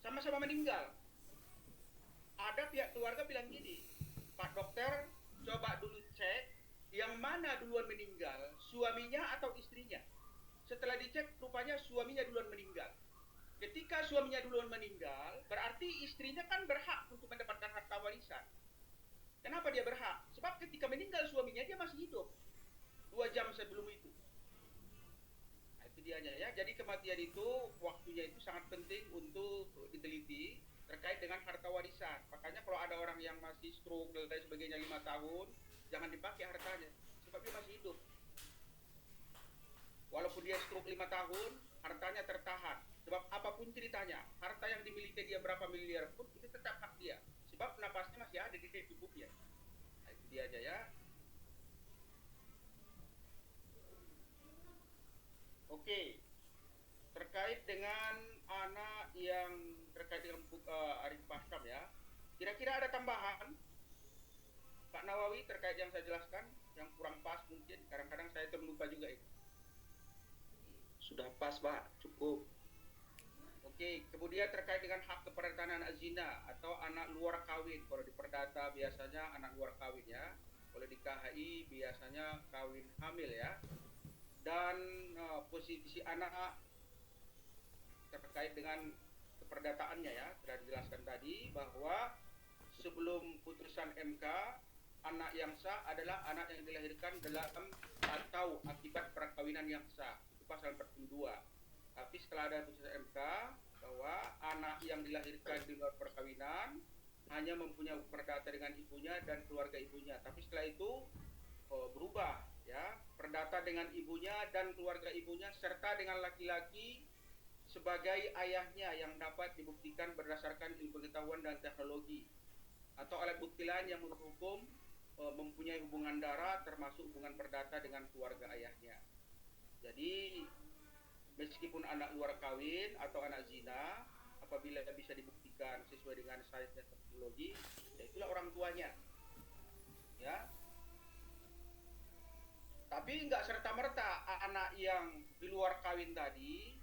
C: sama-sama meninggal. Ada pihak keluarga bilang gini, Pak dokter, coba dulu cek yang mana duluan meninggal, suaminya atau istrinya. Setelah dicek, rupanya suaminya duluan meninggal. Ketika suaminya duluan meninggal, berarti istrinya kan berhak untuk mendapatkan harta warisan. Kenapa dia berhak? Sebab ketika meninggal suaminya, dia masih hidup 2 jam sebelum itu. Nah, itu dianya ya. Jadi kematian itu, waktunya itu sangat penting untuk diteliti terkait dengan harta warisan. Makanya kalau ada orang yang masih stroke dan lain sebagainya 5 tahun, jangan dipakai hartanya, sebab dia masih hidup. Walaupun dia stroke 5 tahun, hartanya tertahan. Sebab apapun ceritanya, harta yang dimiliki dia berapa miliar pun, itu tetap hak dia. Sebab napasnya masih ada di tubuhnya. Nah, itu dia aja ya. Oke. Terkait dengan anak yang terkait dengan Arif Baskam ya. Kira-kira ada tambahan Pak Nawawi terkait yang saya jelaskan, yang kurang pas mungkin, kadang-kadang saya terlupa juga itu.
H: Sudah pas Pak, cukup.
C: Oke, kemudian terkait dengan hak keperdataan anak zina atau anak luar kawin. Kalau di perdata biasanya anak luar kawin ya. Kalau di KHI biasanya kawin hamil ya. Dan posisi anak terkait dengan keperdataannya ya, sudah dijelaskan tadi bahwa sebelum putusan MK, anak yang sah adalah anak yang dilahirkan dalam atau akibat perkawinan yang sah. Itu pasal 42. Tapi setelah ada putusan MK bahwa anak yang dilahirkan di luar perkawinan hanya mempunyai perdata dengan ibunya dan keluarga ibunya. Tapi setelah itu berubah ya, perdata dengan ibunya dan keluarga ibunya serta dengan laki-laki sebagai ayahnya yang dapat dibuktikan berdasarkan ilmu pengetahuan dan teknologi atau alat bukti lain yang menghukum mempunyai hubungan darah termasuk hubungan perdata dengan keluarga ayahnya. Jadi meskipun anak luar kawin atau anak zina, apabila bisa dibuktikan sesuai dengan sains dan teknologi, ya itulah orang tuanya. Ya. Tapi nggak serta-merta anak yang di luar kawin tadi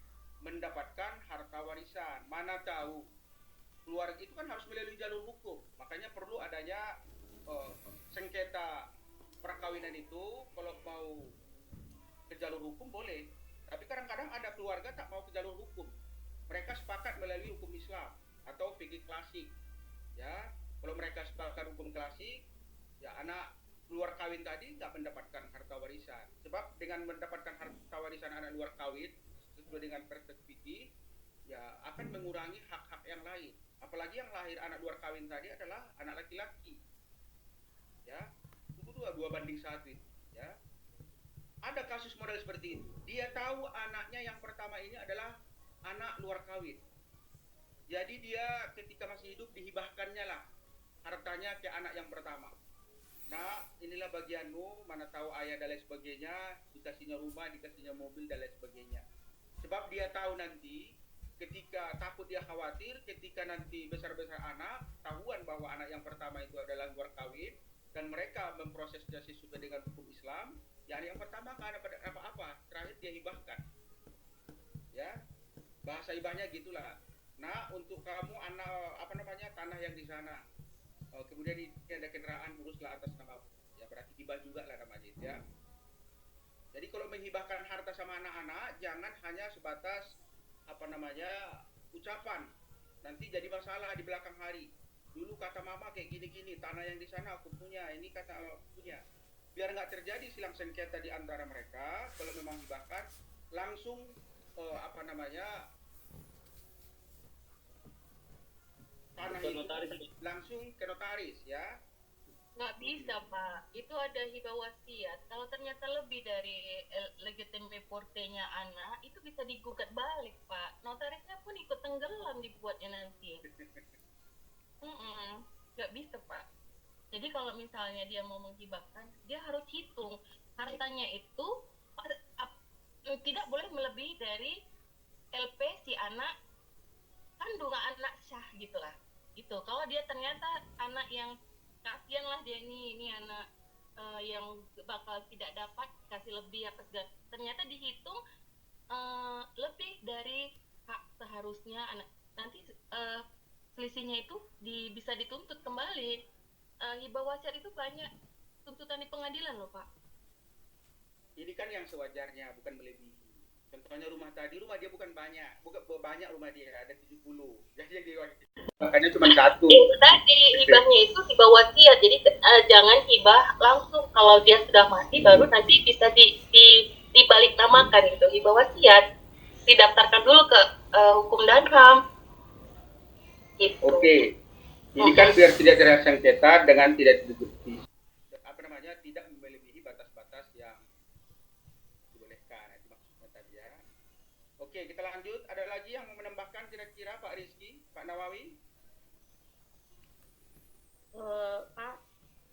C: mendapatkan harta warisan. Mana tahu keluarga itu kan harus melalui jalur hukum. Makanya perlu adanya sengketa perkawinan itu. Kalau mau ke jalur hukum boleh. Tapi kadang-kadang ada keluarga tak mau ke jalur hukum. Mereka sepakat melalui hukum Islam atau fikih klasik. Ya, kalau mereka sepakat hukum klasik, ya anak luar kawin tadi nggak mendapatkan harta warisan. Sebab dengan mendapatkan harta warisan anak luar kawin sesuai dengan perspektif fikih, ya akan mengurangi hak-hak yang lain. Apalagi yang lahir anak luar kawin tadi adalah anak laki-laki. Ya, itu 2:1. Ya. Ada kasus model seperti itu. Dia tahu anaknya yang pertama ini adalah anak luar kawin. Jadi dia ketika masih hidup dihibahkannya lah hartanya ke anak yang pertama. Nah, inilah bagianmu, mana tahu ayah dan lain sebagainya, dikasihnya rumah, dikasihnya mobil dan lain sebagainya. Sebab dia tahu nanti, ketika takut dia khawatir, ketika nanti besar-besar anak, tahuan bahwa anak yang pertama itu adalah luar kawin, dan mereka memprosesnya sesuai dengan hukum Islam, ya anak yang pertama nggak dapat apa-apa, terakhir dia hibahkan. Ya, bahasa hibahnya gitulah. Nah, untuk kamu anak, tanah yang di sana, kemudian ini ada kendaraan uruslah atas nama, ya berarti hibah juga lah namanya ya. Jadi kalau menghibahkan harta sama anak-anak jangan hanya sebatas ucapan, nanti jadi masalah di belakang hari. Dulu kata mama kayak gini-gini, tanah yang di sana aku punya, ini kata aku punya. Biar nggak terjadi silang sengketa di antara mereka, kalau memang dibakar, langsung tanah itu langsung ke notaris ya.
A: Nggak bisa, Pak. Itu ada hibah wasiat. Kalau ternyata lebih dari legitimate forte-nya anak, itu bisa digugat balik, Pak. Notarisnya pun ikut tenggelam dibuatnya nanti. Nggak bisa, Pak. Jadi kalau misalnya dia mau menghibahkan, dia harus hitung hartanya itu tidak boleh melebihi dari LP si anak kandung, anak sah gitulah. Itu kalau dia ternyata anak yang kasihan lah dia ini anak yang bakal tidak dapat kasih lebih apa segala, ternyata dihitung lebih dari hak seharusnya anak, nanti selisihnya itu bisa dituntut kembali. Hibah wasiat itu banyak tuntutan di pengadilan loh, Pak.
C: Ini kan yang sewajarnya, bukan melebihi. Contohnya rumah dia bukan banyak rumah dia, ada 70. Jadi makanya cuma satu.
A: Itu tadi hibahnya itu hibah wasiat. Jadi jangan hibah langsung kalau dia sudah mati, baru nanti bisa dibalik namakan gitu. Hibah wasiat didaftarkan dulu ke hukum dan HAM. Gitu.
C: Oke. Ini kan biar tidak tersengketa dengan tidak tidak melebihi batas-batas yang dibolehkan. Itu maksudnya tadi ya. Oke, kita lanjut. Ada lagi yang mau menambahkan kira-kira Pak Rizky, Pak Nawawi?
J: Pak,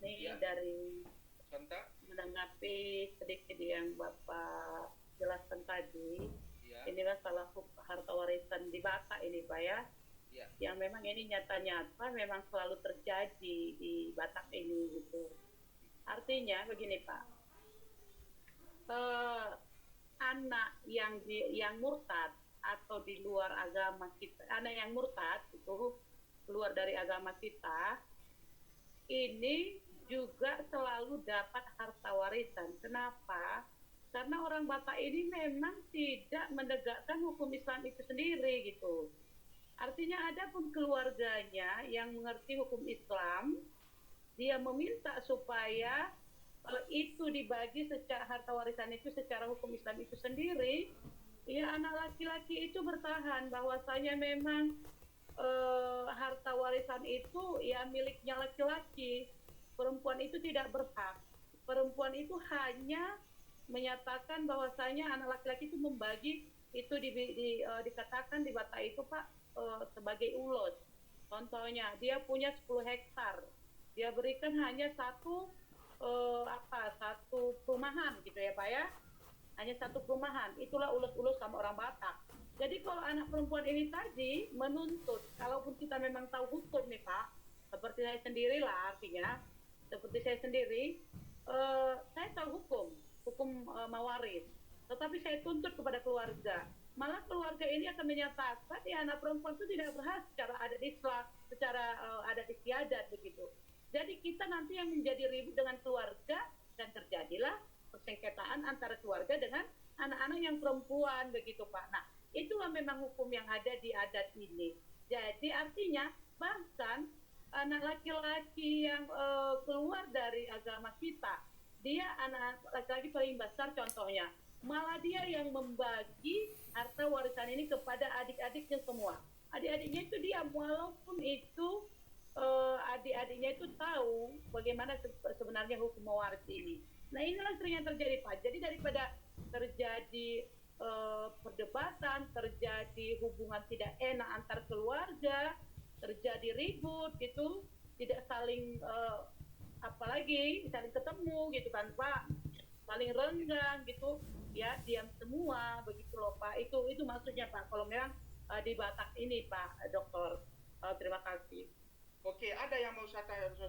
J: ini
C: Ya.
J: dari
C: Sonta?
J: menanggapi sedikit yang Bapak jelaskan tadi,
C: Ya.
J: ini masalah harta warisan di Batak ini, Pak ya.
C: Ya.
J: Yang memang ini nyata-nyata memang selalu terjadi di Batak ini gitu. Artinya begini, Pak. Anak yang murtad atau di luar agama kita, anak yang murtad itu keluar dari agama kita, ini juga selalu dapat harta warisan. Kenapa? Karena orang Batak ini memang tidak menegakkan hukum Islam itu sendiri gitu. Artinya ada pun keluarganya yang mengerti hukum Islam, dia meminta supaya itu dibagi secara harta warisan itu secara hukum Islam itu sendiri, ya anak laki-laki itu bertahan bahwasanya memang harta warisan itu ya miliknya laki-laki, perempuan itu tidak berhak. Perempuan itu hanya menyatakan bahwasanya anak laki-laki itu membagi itu dikatakan di Batak itu Pak sebagai ulos. Contohnya dia punya 10 hektar, dia berikan hanya satu perumahan gitu ya Pak ya, hanya satu perumahan, itulah ulus-ulus sama orang Batak. Jadi kalau anak perempuan ini tadi menuntut, kalaupun kita memang tahu hukum nih Pak, seperti saya sendiri lah artinya, seperti saya sendiri, saya tahu hukum mawaris, tetapi saya tuntut kepada keluarga. Malah keluarga ini akan menyatakan ya anak perempuan itu tidak berhak secara adat Islam, secara adat istiadat begitu. Jadi kita nanti yang menjadi ribut dengan keluarga dan terjadilah persengketaan antara keluarga dengan anak-anak yang perempuan begitu Pak. Nah, itulah memang hukum yang ada di adat ini. Jadi artinya bahkan anak laki-laki yang keluar dari agama kita, dia anak laki-laki paling besar contohnya, malah dia yang membagi harta warisan ini kepada adik-adiknya semua. Adik-adiknya itu diam, walaupun itu adik-adiknya itu tahu bagaimana sebenarnya hukum mewaris ini. Nah inilah sering yang terjadi Pak. Jadi daripada terjadi perdebatan, terjadi hubungan tidak enak antar keluarga, terjadi ribut gitu, tidak saling apalagi saling ketemu gitu kan Pak, saling renggang gitu ya, diam semua begitu loh Pak. Itu maksudnya Pak kalau memang di Batak ini Pak Dokter. Terima kasih.
C: Oke, ada yang mau saya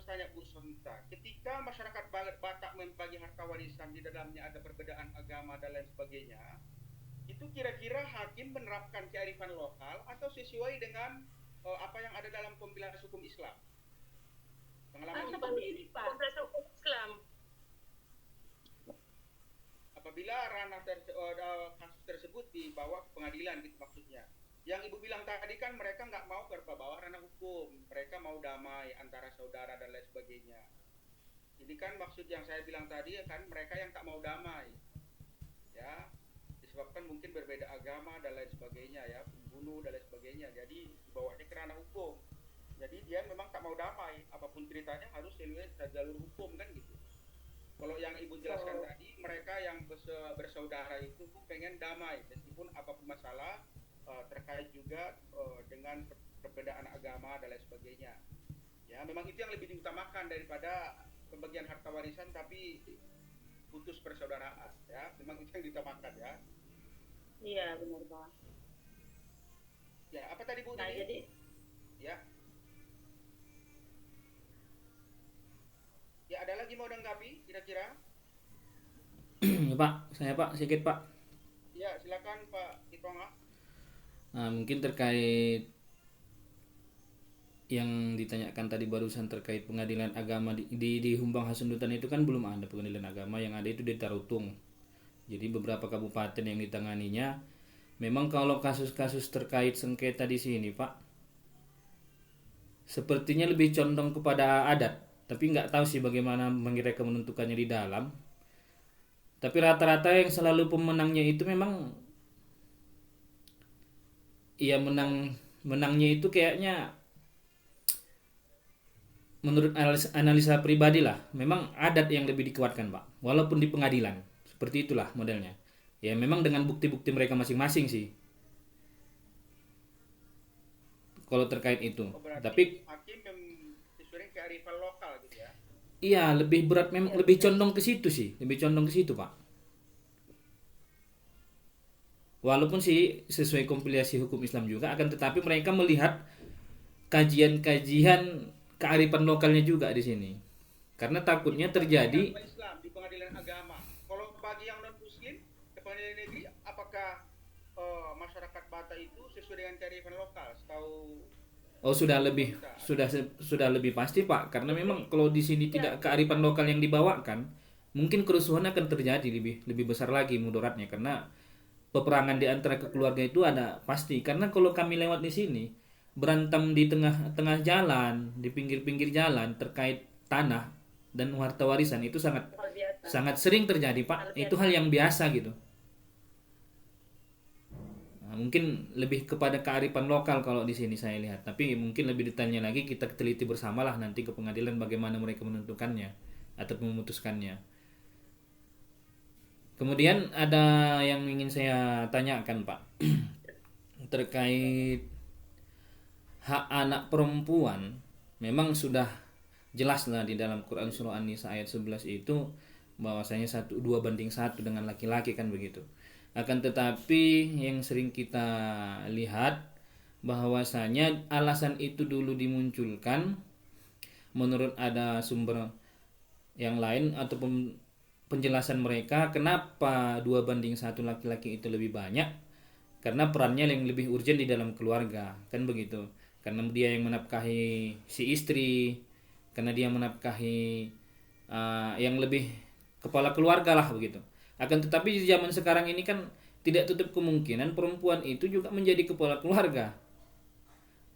C: tanya Bu Sonta. Ketika masyarakat Batak membagi harta warisan, di dalamnya ada perbedaan agama dan lain sebagainya, itu kira-kira hakim menerapkan kearifan lokal atau sesuai dengan apa yang ada dalam kompilasi hukum Islam? Pengalaman
J: seperti ini Pak.
A: Kompilasi hukum Islam.
C: Apabila ranah kasus tersebut dibawa ke pengadilan gitu maksudnya. yang ibu bilang tadi kan mereka nggak mau ke bawah ranah hukum, mereka mau damai antara saudara dan lain sebagainya. Ini kan maksud yang saya bilang tadi kan mereka yang tak mau damai, ya, disebabkan mungkin berbeda agama dan lain sebagainya, ya, pembunuh dan lain sebagainya. Jadi dibawanya ke ranah hukum. Jadi dia memang tak mau damai, apapun ceritanya harus melalui jalur hukum kan gitu. Kalau yang ibu jelaskan tadi, mereka yang bersaudara itu pengen damai meskipun apapun masalah terkait juga dengan perbedaan agama dan lain sebagainya. Ya, memang itu yang lebih diutamakan daripada pembagian harta warisan tapi putus persaudaraan, ya. Memang itu yang diutamakan, ya.
J: Iya, benar Pak.
C: Ya, apa tadi Bu?
J: Nah, jadi
C: ya. Ya, ada lagi mau danggapi kira-kira?
E: Ya, Pak, saya Pak, sedikit Pak.
C: Ya, silakan Pak Kitonga.
E: Nah, mungkin terkait yang ditanyakan tadi barusan terkait pengadilan agama di Humbang Hasundutan itu kan belum ada pengadilan agama, yang ada itu di Tarutung. Jadi beberapa kabupaten yang ditanganinya. Memang kalau kasus-kasus terkait sengketa di sini Pak, sepertinya lebih condong kepada adat, tapi nggak tahu sih bagaimana mereka menentukannya di dalam. Tapi rata-rata yang selalu pemenangnya itu memang, ya menangnya itu kayaknya menurut analisa pribadi lah, memang adat yang lebih dikuatkan Pak, walaupun di pengadilan seperti itulah modelnya. Ya memang dengan bukti-bukti mereka masing-masing sih kalau terkait itu. Tapi
C: hakim sesuai kearifan lokal gitu ya.
E: Iya, lebih berat memang, lebih condong ke situ sih, lebih condong ke situ Pak. Walaupun sih sesuai kompilasi hukum Islam juga, akan tetapi mereka melihat kajian-kajian kearifan lokalnya juga di sini. Karena takutnya terjadi
C: Islam di pengadilan agama. Kalau bagi yang non muslim ke pengadilan negeri, apakah masyarakat Batak itu sesuai dengan kearifan lokal? Setahu sudah lebih pasti Pak, karena memang kalau di sini tidak kearifan lokal yang dibawakan, mungkin kerusuhan akan terjadi lebih besar lagi mudaratnya, karena peperangan di antara keluarga itu ada pasti. Karena kalau kami lewat di sini berantem di tengah jalan, di pinggir-pinggir jalan terkait tanah dan harta warisan itu sangat sering terjadi Pak. Itu hal yang biasa gitu. Nah, mungkin lebih kepada kearifan lokal kalau di sini saya lihat. Tapi mungkin lebih detailnya lagi kita teliti bersamalah nanti ke pengadilan bagaimana mereka menentukannya atau memutuskannya. Kemudian ada yang ingin saya tanyakan Pak terkait hak anak perempuan. Memang sudah jelas lah di dalam Quran surah An-Nisa ayat 11 itu bahwasanya 2:1 dengan laki-laki kan begitu. Akan tetapi yang sering kita lihat bahwasanya alasan itu dulu dimunculkan menurut ada sumber yang lain ataupun penjelasan mereka kenapa 2:1 laki-laki itu lebih banyak, karena perannya yang lebih urgent di dalam keluarga kan begitu, karena dia yang menafkahi si istri, karena dia menafkahi yang lebih kepala keluarga lah begitu. Akan tetapi di zaman sekarang ini kan tidak tutup kemungkinan perempuan itu juga menjadi kepala keluarga,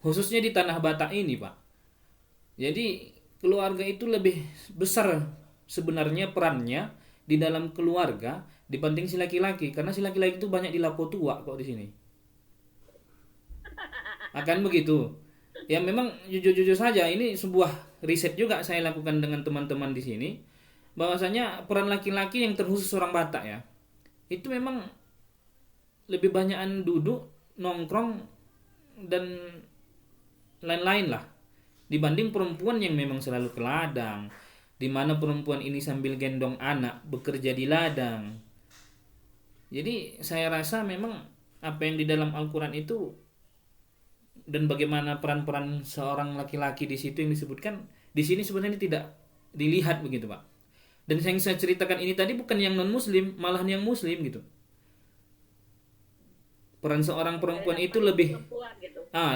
C: khususnya di tanah Batak ini Pak. Jadi keluarga itu lebih besar sebenarnya perannya di dalam keluarga dibanding si laki-laki, karena si laki-laki itu banyak dilapo tua kok di sini. Akan begitu. Ya memang jujur-jujur saja ini sebuah riset juga saya lakukan dengan teman-teman di sini, bahwasanya peran laki-laki yang terkhusus orang Batak ya, itu memang lebih banyakan duduk, nongkrong dan lain-lain lah dibanding perempuan yang memang selalu ke ladang, di mana perempuan ini sambil gendong anak bekerja di ladang. Jadi saya rasa memang apa yang di dalam Al-Quran itu dan bagaimana peran-peran seorang laki-laki di situ yang disebutkan di sini sebenarnya tidak dilihat begitu Pak. Dan yang saya ceritakan ini tadi bukan yang non muslim, malah yang muslim gitu. Peran seorang perempuan itu lebih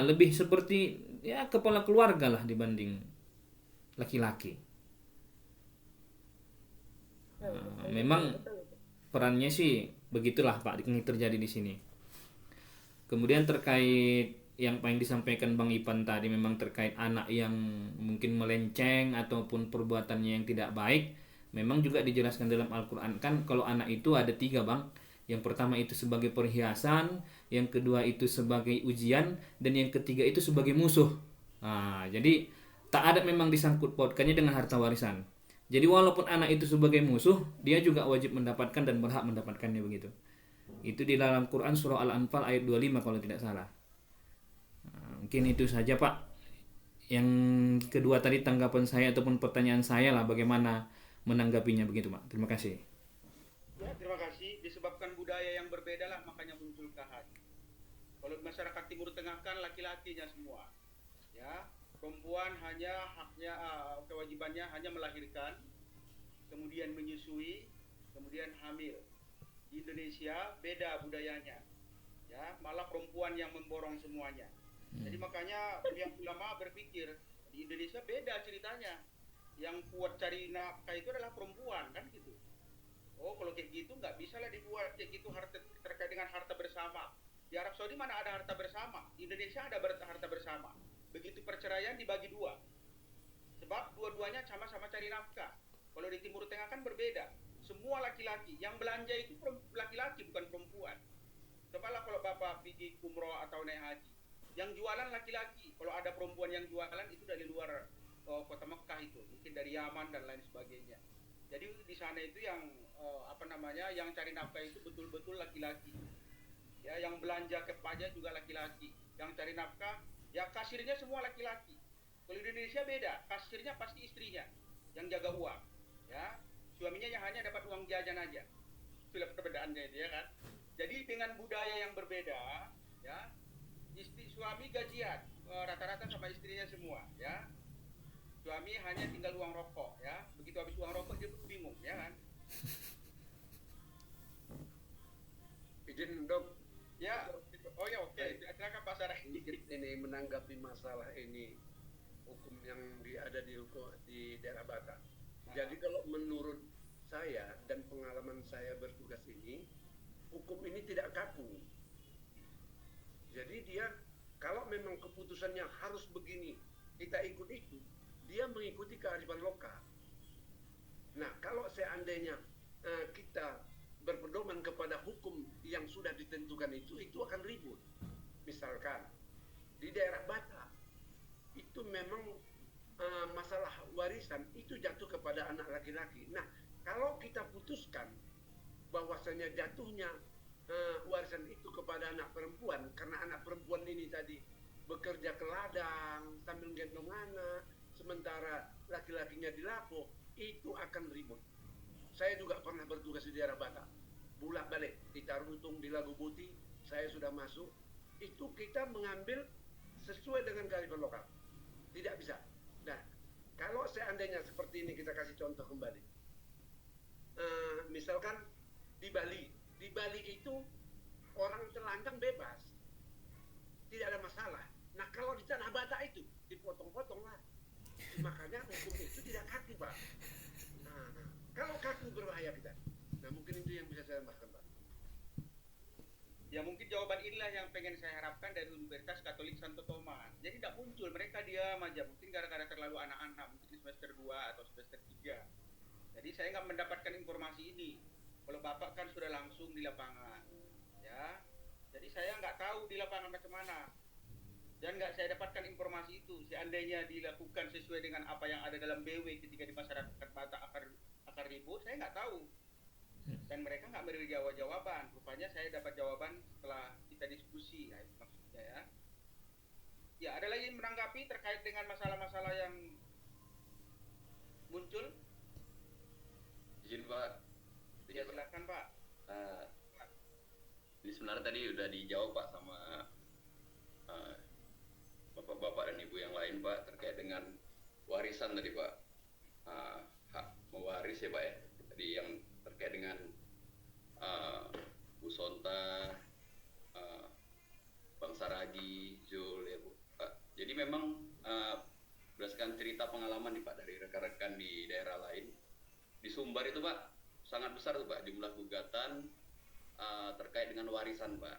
C: lebih seperti ya kepala keluarga lah dibanding laki-laki. Memang perannya sih begitulah Pak yang terjadi di sini.
E: Kemudian terkait yang paling disampaikan Bang Ipan tadi, memang terkait anak yang mungkin melenceng ataupun perbuatannya yang tidak baik, memang juga dijelaskan dalam Al-Quran kan kalau anak itu ada 3 Bang. Yang pertama itu sebagai perhiasan, yang kedua itu sebagai ujian, dan yang ketiga itu sebagai musuh. Nah, jadi tak ada memang disangkut pautkannya dengan harta warisan. Jadi walaupun anak itu sebagai musuh, dia juga wajib mendapatkan dan berhak mendapatkannya begitu. Itu di dalam Quran surah Al-Anfal ayat 25 kalau tidak salah. Nah, mungkin itu saja Pak. Yang kedua tadi tanggapan saya ataupun pertanyaan saya lah, bagaimana menanggapinya begitu Pak. Terima kasih.
C: Ya, terima kasih. Disebabkan budaya yang berbeda lah makanya muncul kahat. Kalau masyarakat Timur Tengah kan laki-lakinya semua. Ya, perempuan hanya haknya kewajibannya hanya melahirkan, kemudian menyusui, kemudian hamil. Di Indonesia beda budayanya, ya malah perempuan yang memborong semuanya. Jadi makanya pihak ulama berpikir di Indonesia beda ceritanya. Yang kuat cari nafkah itu adalah perempuan kan gitu. Oh kalau kayak gitu nggak bisa lah dibuat kayak gitu harta terkait dengan harta bersama. Di Arab Saudi mana ada harta bersama? Di Indonesia ada harta bersama. Begitu perceraian dibagi 2. Sebab dua-duanya sama-sama cari nafkah. Kalau di Timur Tengah kan berbeda. Semua laki-laki, yang belanja itu laki-laki bukan perempuan. Cobalah kalau Bapak pergi umroh atau naik haji, yang jualan laki-laki. Kalau ada perempuan yang jualan itu dari luar kota Mekah itu, mungkin dari Yaman dan lain sebagainya. Jadi di sana itu yang yang cari nafkah itu betul-betul laki-laki. Ya, yang belanja ke pajak juga laki-laki. Yang cari nafkah, ya kasirnya semua laki-laki. Kalau di Indonesia beda, kasirnya pasti istrinya yang jaga uang, ya. Suaminya yang hanya dapat uang jajan aja. Itulah perbedaannya itu ya kan. Jadi dengan budaya yang berbeda, ya, suami gajian rata-rata sama istrinya semua, ya. Suami hanya tinggal uang rokok, ya. Begitu habis uang rokok dia bingung, ya kan.
I: Izin dok.
C: Ya. Oh ya oke. Silakan Pak Sarah.
I: Ini menanggapi masalah ini hukum yang ada di daerah Batak. Jadi kalau menurut saya dan pengalaman saya bertugas ini, hukum ini tidak kaku. Jadi dia kalau memang keputusannya harus begini, kita ikut itu, dia mengikuti kearifan lokal. Nah, kalau seandainya kita berpedoman kepada hukum yang sudah ditentukan itu akan ribut. Misalkan di daerah Batak itu memang masalah warisan itu jatuh kepada anak laki-laki. Nah, kalau kita putuskan bahwasanya jatuhnya warisan itu kepada anak perempuan, karena anak perempuan ini tadi bekerja ke ladang sambil gendong anak, sementara laki-lakinya dilapo, itu akan ribut. Saya juga pernah bertugas di daerah Batak, bolak-balik di Tarutung, di Lagu Putih, saya sudah masuk. Itu kita mengambil sesuai dengan kearifan lokal, tidak bisa. Nah, kalau seandainya seperti ini kita kasih contoh kembali, misalkan di Bali itu orang telanjang bebas, tidak ada masalah. Nah, kalau di tanah Batak itu dipotong-potong lah, makanya hukum itu tidak kaku Pak. Nah, kalau kaku berbahaya kita. Nah, mungkin itu yang bisa saya tambahkan Pak.
C: Ya mungkin jawaban inilah yang pengen saya harapkan dari Universitas Katolik Santo Thomas. Jadi tidak muncul, mereka diam aja. Mungkin gara-gara terlalu anak-anak, mungkin semester 2 atau semester 3. Jadi saya nggak mendapatkan informasi ini. Kalau Bapak kan sudah langsung di lapangan, ya. Jadi saya nggak tahu di lapangan macam mana. Dan nggak saya dapatkan informasi itu. Seandainya dilakukan sesuai dengan apa yang ada dalam BW ketika di masyarakat Batak akar ribut, saya nggak tahu. Dan mereka nggak memberi jawaban. Rupanya saya dapat jawaban setelah kita diskusi. Nah, itu maksudnya ya. Ya, ada lagi yang menanggapi terkait dengan masalah-masalah yang muncul?
D: Izin Pak.
C: Ya, silakan Pak.
D: Ini sebenarnya tadi udah dijawab Pak sama bapak-bapak dan ibu yang lain Pak terkait dengan warisan tadi Pak. Hak mewaris ya Pak ya. Tadi yang terkait dengan Bu Sonta, Bang Saragi, Zul ya Bu. Jadi memang berdasarkan cerita pengalaman nih Pak dari rekan-rekan di daerah lain, di Sumbar itu Pak sangat besar tuh Pak jumlah gugatan terkait dengan warisan Pak.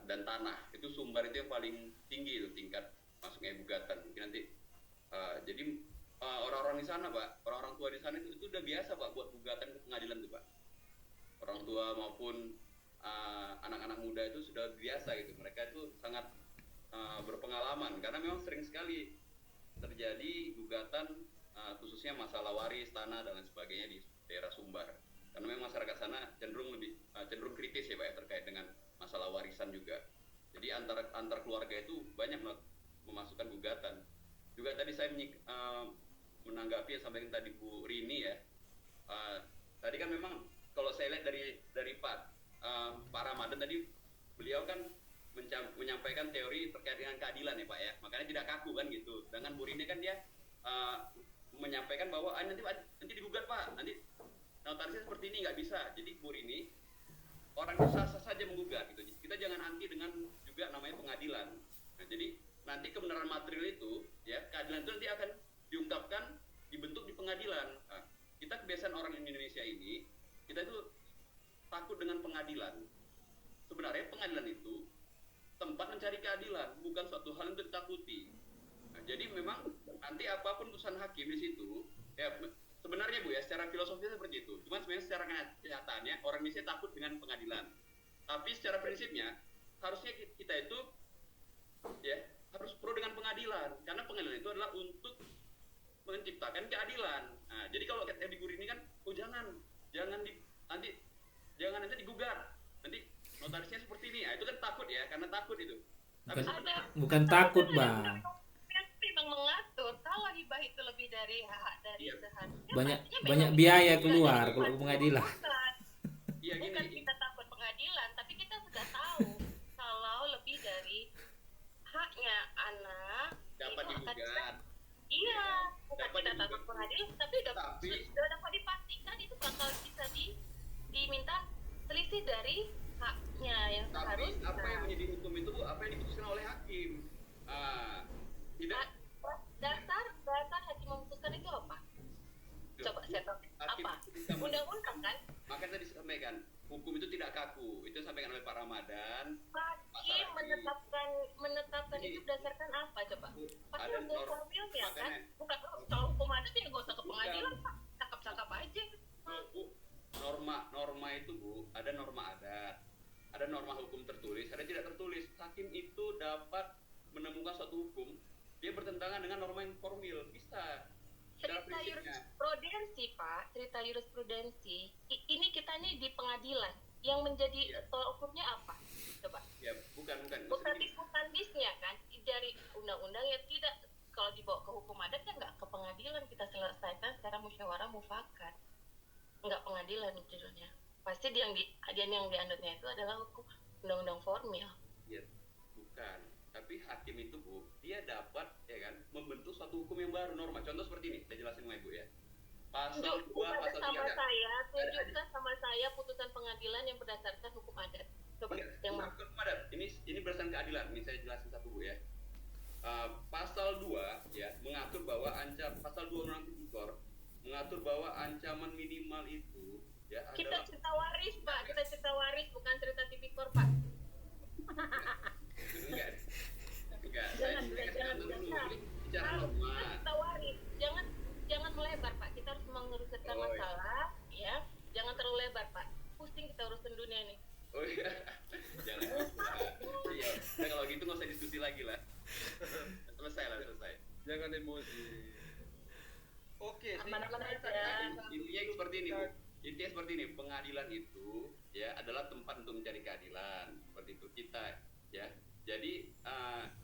D: dan tanah. Itu Sumbar itu yang paling tinggi itu tingkat masuknya gugatan. Mungkin nanti jadi orang-orang di sana Pak, orang-orang tua di sana itu udah biasa Pak buat gugatan ke pengadilan tuh Pak. Orang tua maupun anak-anak muda itu sudah biasa gitu. Mereka itu sangat berpengalaman karena memang sering sekali terjadi gugatan khususnya masalah waris, tanah dan lain sebagainya di daerah Sumbar. Karena memang masyarakat sana cenderung kritis ya Pak ya, terkait dengan masalah warisan juga. Jadi antar keluarga itu banyak memasukkan gugatan. Juga tadi saya menanggapi yang sampaikan tadi Bu Rini ya. Tadi kan memang kalau saya lihat dari Pak Ramadan tadi, beliau kan menyampaikan teori terkait dengan keadilan ya Pak ya. Makanya tidak kaku kan gitu. Dengan Bu Rini kan dia menyampaikan bahwa nanti digugat Pak, nanti notarisnya seperti ini nggak bisa. Jadi Bu Rini orang itu sah-sah saja menggugat gitu. Kita jangan anti dengan juga namanya pengadilan. Nah, jadi nanti kebenaran material itu ya, keadilan itu nanti akan diungkapkan, dibentuk di pengadilan. Nah, kita kebiasaan orang Indonesia ini, kita itu takut dengan pengadilan. Sebenarnya pengadilan itu tempat mencari keadilan, bukan suatu hal yang ditakuti. Nah, jadi memang nanti apapun putusan hakim di situ, ya sebenarnya Bu ya, secara filosofis seperti itu. Cuman sebenarnya secara kenyataannya orang Indonesia takut dengan pengadilan. Tapi secara prinsipnya harusnya kita itu ya harus pro dengan pengadilan, karena pengadilan itu adalah untuk menciptakan keadilan. Nah, jadi kalau kata Ibu ini kan, jangan nanti digugat, nanti notarisnya seperti ini. Nah, itu kan takut ya, karena takut itu. Tapi
E: Bukan takut Bang.
A: Memang mengatur kalau hibah itu lebih dari hak dari seharusnya
E: Banyak biaya keluar kalau ke pengadilan.
A: Bukan kita takut pengadilan, tapi kita sudah tahu kalau lebih dari haknya anak
D: dapat digugat.
A: Iya, bukan kita takut pengadilan, tapi sudah dapat dipastikan itu bakal bisa diminta selisih dari haknya yang seharusnya.
D: Tapi apa yang menjadi hukum itu Bu, apa yang diputuskan oleh hakim? Tidak.
A: Dasar hakim memutuskan itu apa? Coba saya tahu apa? Undang-undang kan?
D: Makanya tadi disampaikan hukum itu tidak kaku. Itu disampaikan oleh Pak Ramadan.
A: Hakim menetapkan itu berdasarkan apa coba? Pasti ada formilnya kan? Bukan kalau hukum adat ya nggak usah ke pengadilan Pak. Cakap-cakap aja.
D: Bu, norma itu Bu, ada norma adat, ada norma hukum tertulis, ada tidak tertulis. Hakim itu dapat menemukan suatu hukum dia bertentangan dengan norma yang formil, bisa.
A: Cerita jurisprudensi Pak, cerita jurisprudensi. Ini kita nih di pengadilan, yang menjadi tolak ukurnya apa? Coba.
D: Ya, bukan.
A: Bukan-bisnya kan, dari undang-undang ya tidak. Kalau dibawa ke hukum adat ya nggak ke pengadilan, kita selesaikan secara musyawarah mufakat. Nggak pengadilan judulnya. Pasti yang dianutnya itu adalah hukum undang-undang formil.
D: Ya, bukan. Tapi hakim itu Bu, dia dapat ya kan membentuk suatu hukum yang baru, norma. Contoh seperti ini, saya jelasin sama Ibu ya. Pasal 2, pasal 3.
A: Tunjukkan sama saya putusan pengadilan yang berdasarkan hukum adat. Coba yang mana?
D: Hukum adat. Ini berdasarkan keadilan. Ini saya jelasin satu Bu ya. Pasal 2 ya mengatur bahwa pasal 2 Undang-Undang Tipikor mengatur bahwa ancaman minimal itu ya
A: kita
D: adalah
A: cerita waris Pak, kita cerita waris bukan cerita tipikor Pak.
D: Enggak.
A: Jangan bicara waris, jangan melebar Pak. Kita harus mengerucutkan masalah, ya. Jangan terlalu lebar Pak. Pusing kita urusan dunia nih.
D: Oh iya, jangan. Iya, nah, kalau gitu nggak usah diskusi lagi lah. Selesai.
C: Jangan emosi. Oke,
A: Aman-aman aja.
D: Intinya seperti ini Bu. Intinya seperti ini, pengadilan itu ya adalah tempat untuk mencari keadilan. Seperti itu kita ya. Jadi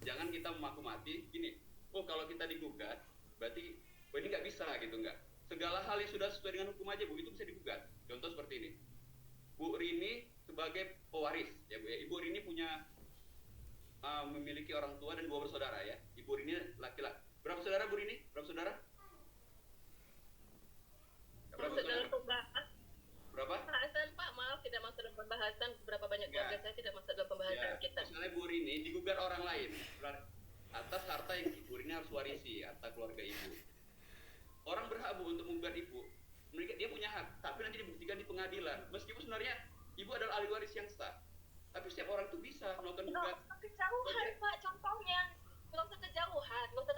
D: jangan kita memaklumati gini, kalau kita digugat berarti ini nggak bisa gitu, nggak. Segala hal yang sudah sesuai dengan hukum aja Bu, itu bisa digugat. Contoh seperti ini, Bu Rini sebagai pewaris ya Bu ya. Ibu Rini punya memiliki orang tua dan 2 bersaudara ya. Ibu Rini laki-laki. Berapa saudara Bu Rini? Berapa saudara? Berapa?
A: Pembahasan Pak, maaf tidak masuk dalam pembahasan. Berapa banyak keluarga saya tidak masuk dalam pembahasan kita.
D: Misalnya Bu Rini digugat orang lain atas harta yang Ibu Rini harus warisi, harta keluarga Ibu. Orang berhak Bu untuk menggugat Ibu. Mereka dia punya hak, tapi nanti dibuktikan di pengadilan. Meskipun sebenarnya Ibu adalah ahli waris yang sah. Tapi setiap orang tuh bisa melakukan
A: Nggak
D: gugatan.
A: usah kejauhan, Pak, contohnya. Nggak usah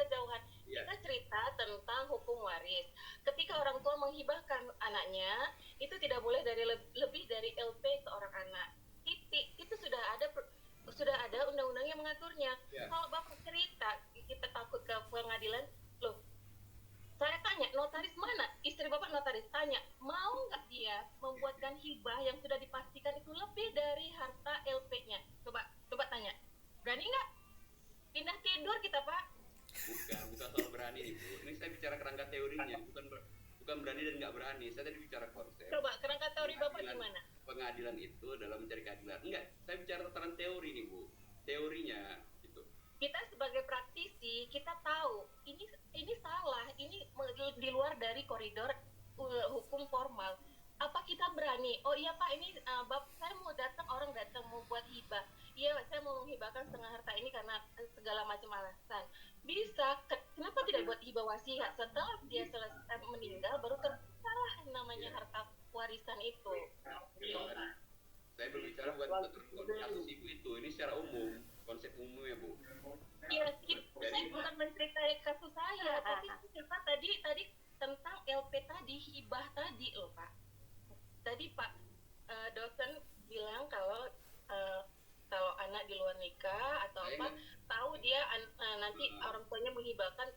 A: kejauhan.
D: Ya.
A: Kita cerita tentang hukum waris. Ketika orang tua menghibahkan anaknya, itu tidak boleh lebih dari LP seorang anak. Titik. Itu sudah ada undang-undang yang mengaturnya.
D: Ya.
A: Kalau Bapak cerita, kita takut ke pengadilan, loh, saya tanya, notaris mana? Istri Bapak notaris, tanya, mau nggak dia membuatkan hibah yang sudah dipastikan itu lebih dari harta LP-nya? Coba tanya. Berani nggak? Pindah tidur kita, Pak.
D: Bukan soal berani nih Bu. Ini saya bicara kerangka teorinya, bukan berani dan nggak berani. Saya tadi bicara konsep.
A: Coba, kerangka teori Bapak gimana?
D: Pengadilan itu adalah mencari keadilan. Enggak, saya bicara tataran teori nih Bu. Teorinya gitu.
A: Kita sebagai praktisi, kita tahu ini salah, ini di luar dari koridor hukum formal. Apa kita berani? Oh iya Pak, ini saya orang datang mau buat hibah. Iya, saya mau menghibahkan setengah harta ini karena segala macam alasan. Bisa, kenapa tidak buat hibah wasiat? Setelah dia selesai meninggal, baru tersalah namanya harta warisan itu.
D: Saya berbicara bukan tentang kasus ibu itu, ini secara umum, konsep umumnya Bu.
A: Iya, saya bukan menceritakan kasus saya, tapi cerita tadi tentang LP tadi, hibah tadi loh Pak. Tadi Pak dosen bilang kalau anak di luar nikah atau apa, tahu dia nanti orang tuanya menghibahkan,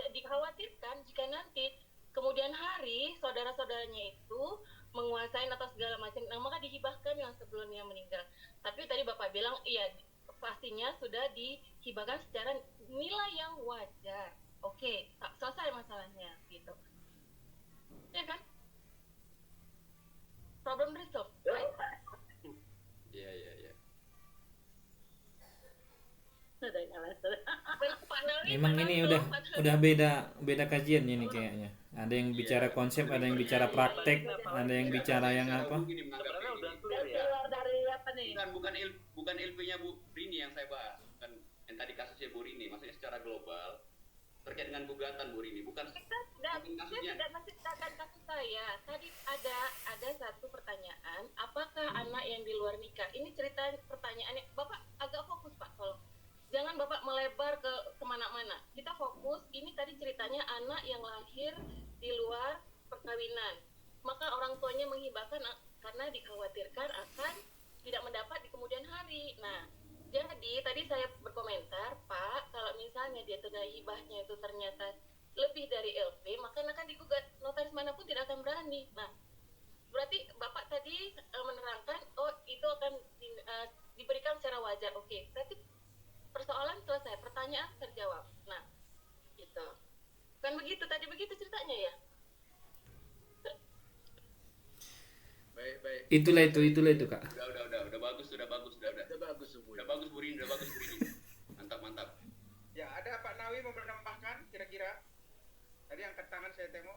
A: dikhawatirkan jika nanti kemudian hari saudara-saudaranya itu menguasai atau segala macam, maka dihibahkan yang sebelumnya meninggal. Tapi tadi Bapak bilang, iya pastinya sudah dihibahkan secara nilai yang wajar. Oke, selesai masalahnya gitu. Ya kan? Problem resolved, right?
D: Iya.
E: Memang ini udah beda kajian ini kayaknya. Ada yang bicara konsep, ada yang bicara praktek, ada yang bicara yang apa?
B: Sebenarnya udah clear ya.
J: Dari apa nih?
D: Bukan ilmunya Bu Rini yang saya bahas, bukan yang tadi kasusnya Bu Rini, maksudnya secara global terkait dengan gugatan Bu Rini, bukan
A: Saya tidak masih ceritakan kasus saya. Tadi ada satu pertanyaan, apakah anak yang di luar nikah? Ini cerita pertanyaannya, Bapak agak fokus Pak, tolong. Jangan Bapak melebar kemana-mana. Kita fokus, ini tadi ceritanya anak yang lahir di luar perkawinan. Maka orang tuanya menghibahkan karena dikhawatirkan akan tidak mendapat di kemudian hari. Nah, jadi tadi saya berkomentar, Pak, kalau misalnya dia tunda hibahnya itu ternyata lebih dari LP, maka akan digugat. Notaris manapun tidak akan berani. Nah, berarti Bapak tadi menerangkan, oh itu akan diberikan secara wajar. Oke, berarti persoalan selesai, pertanyaan terjawab. Nah, gitu. Kan begitu, tadi begitu ceritanya ya?
I: Baik.
E: Itulah itu Kak.
D: Udah bagus.
I: Udah bagus semua.
D: Udah bagus Bu Rini. Mantap.
C: Ya, ada Pak Nawi mau menambahkan kira-kira? Tadi angkat tangan saya tengok.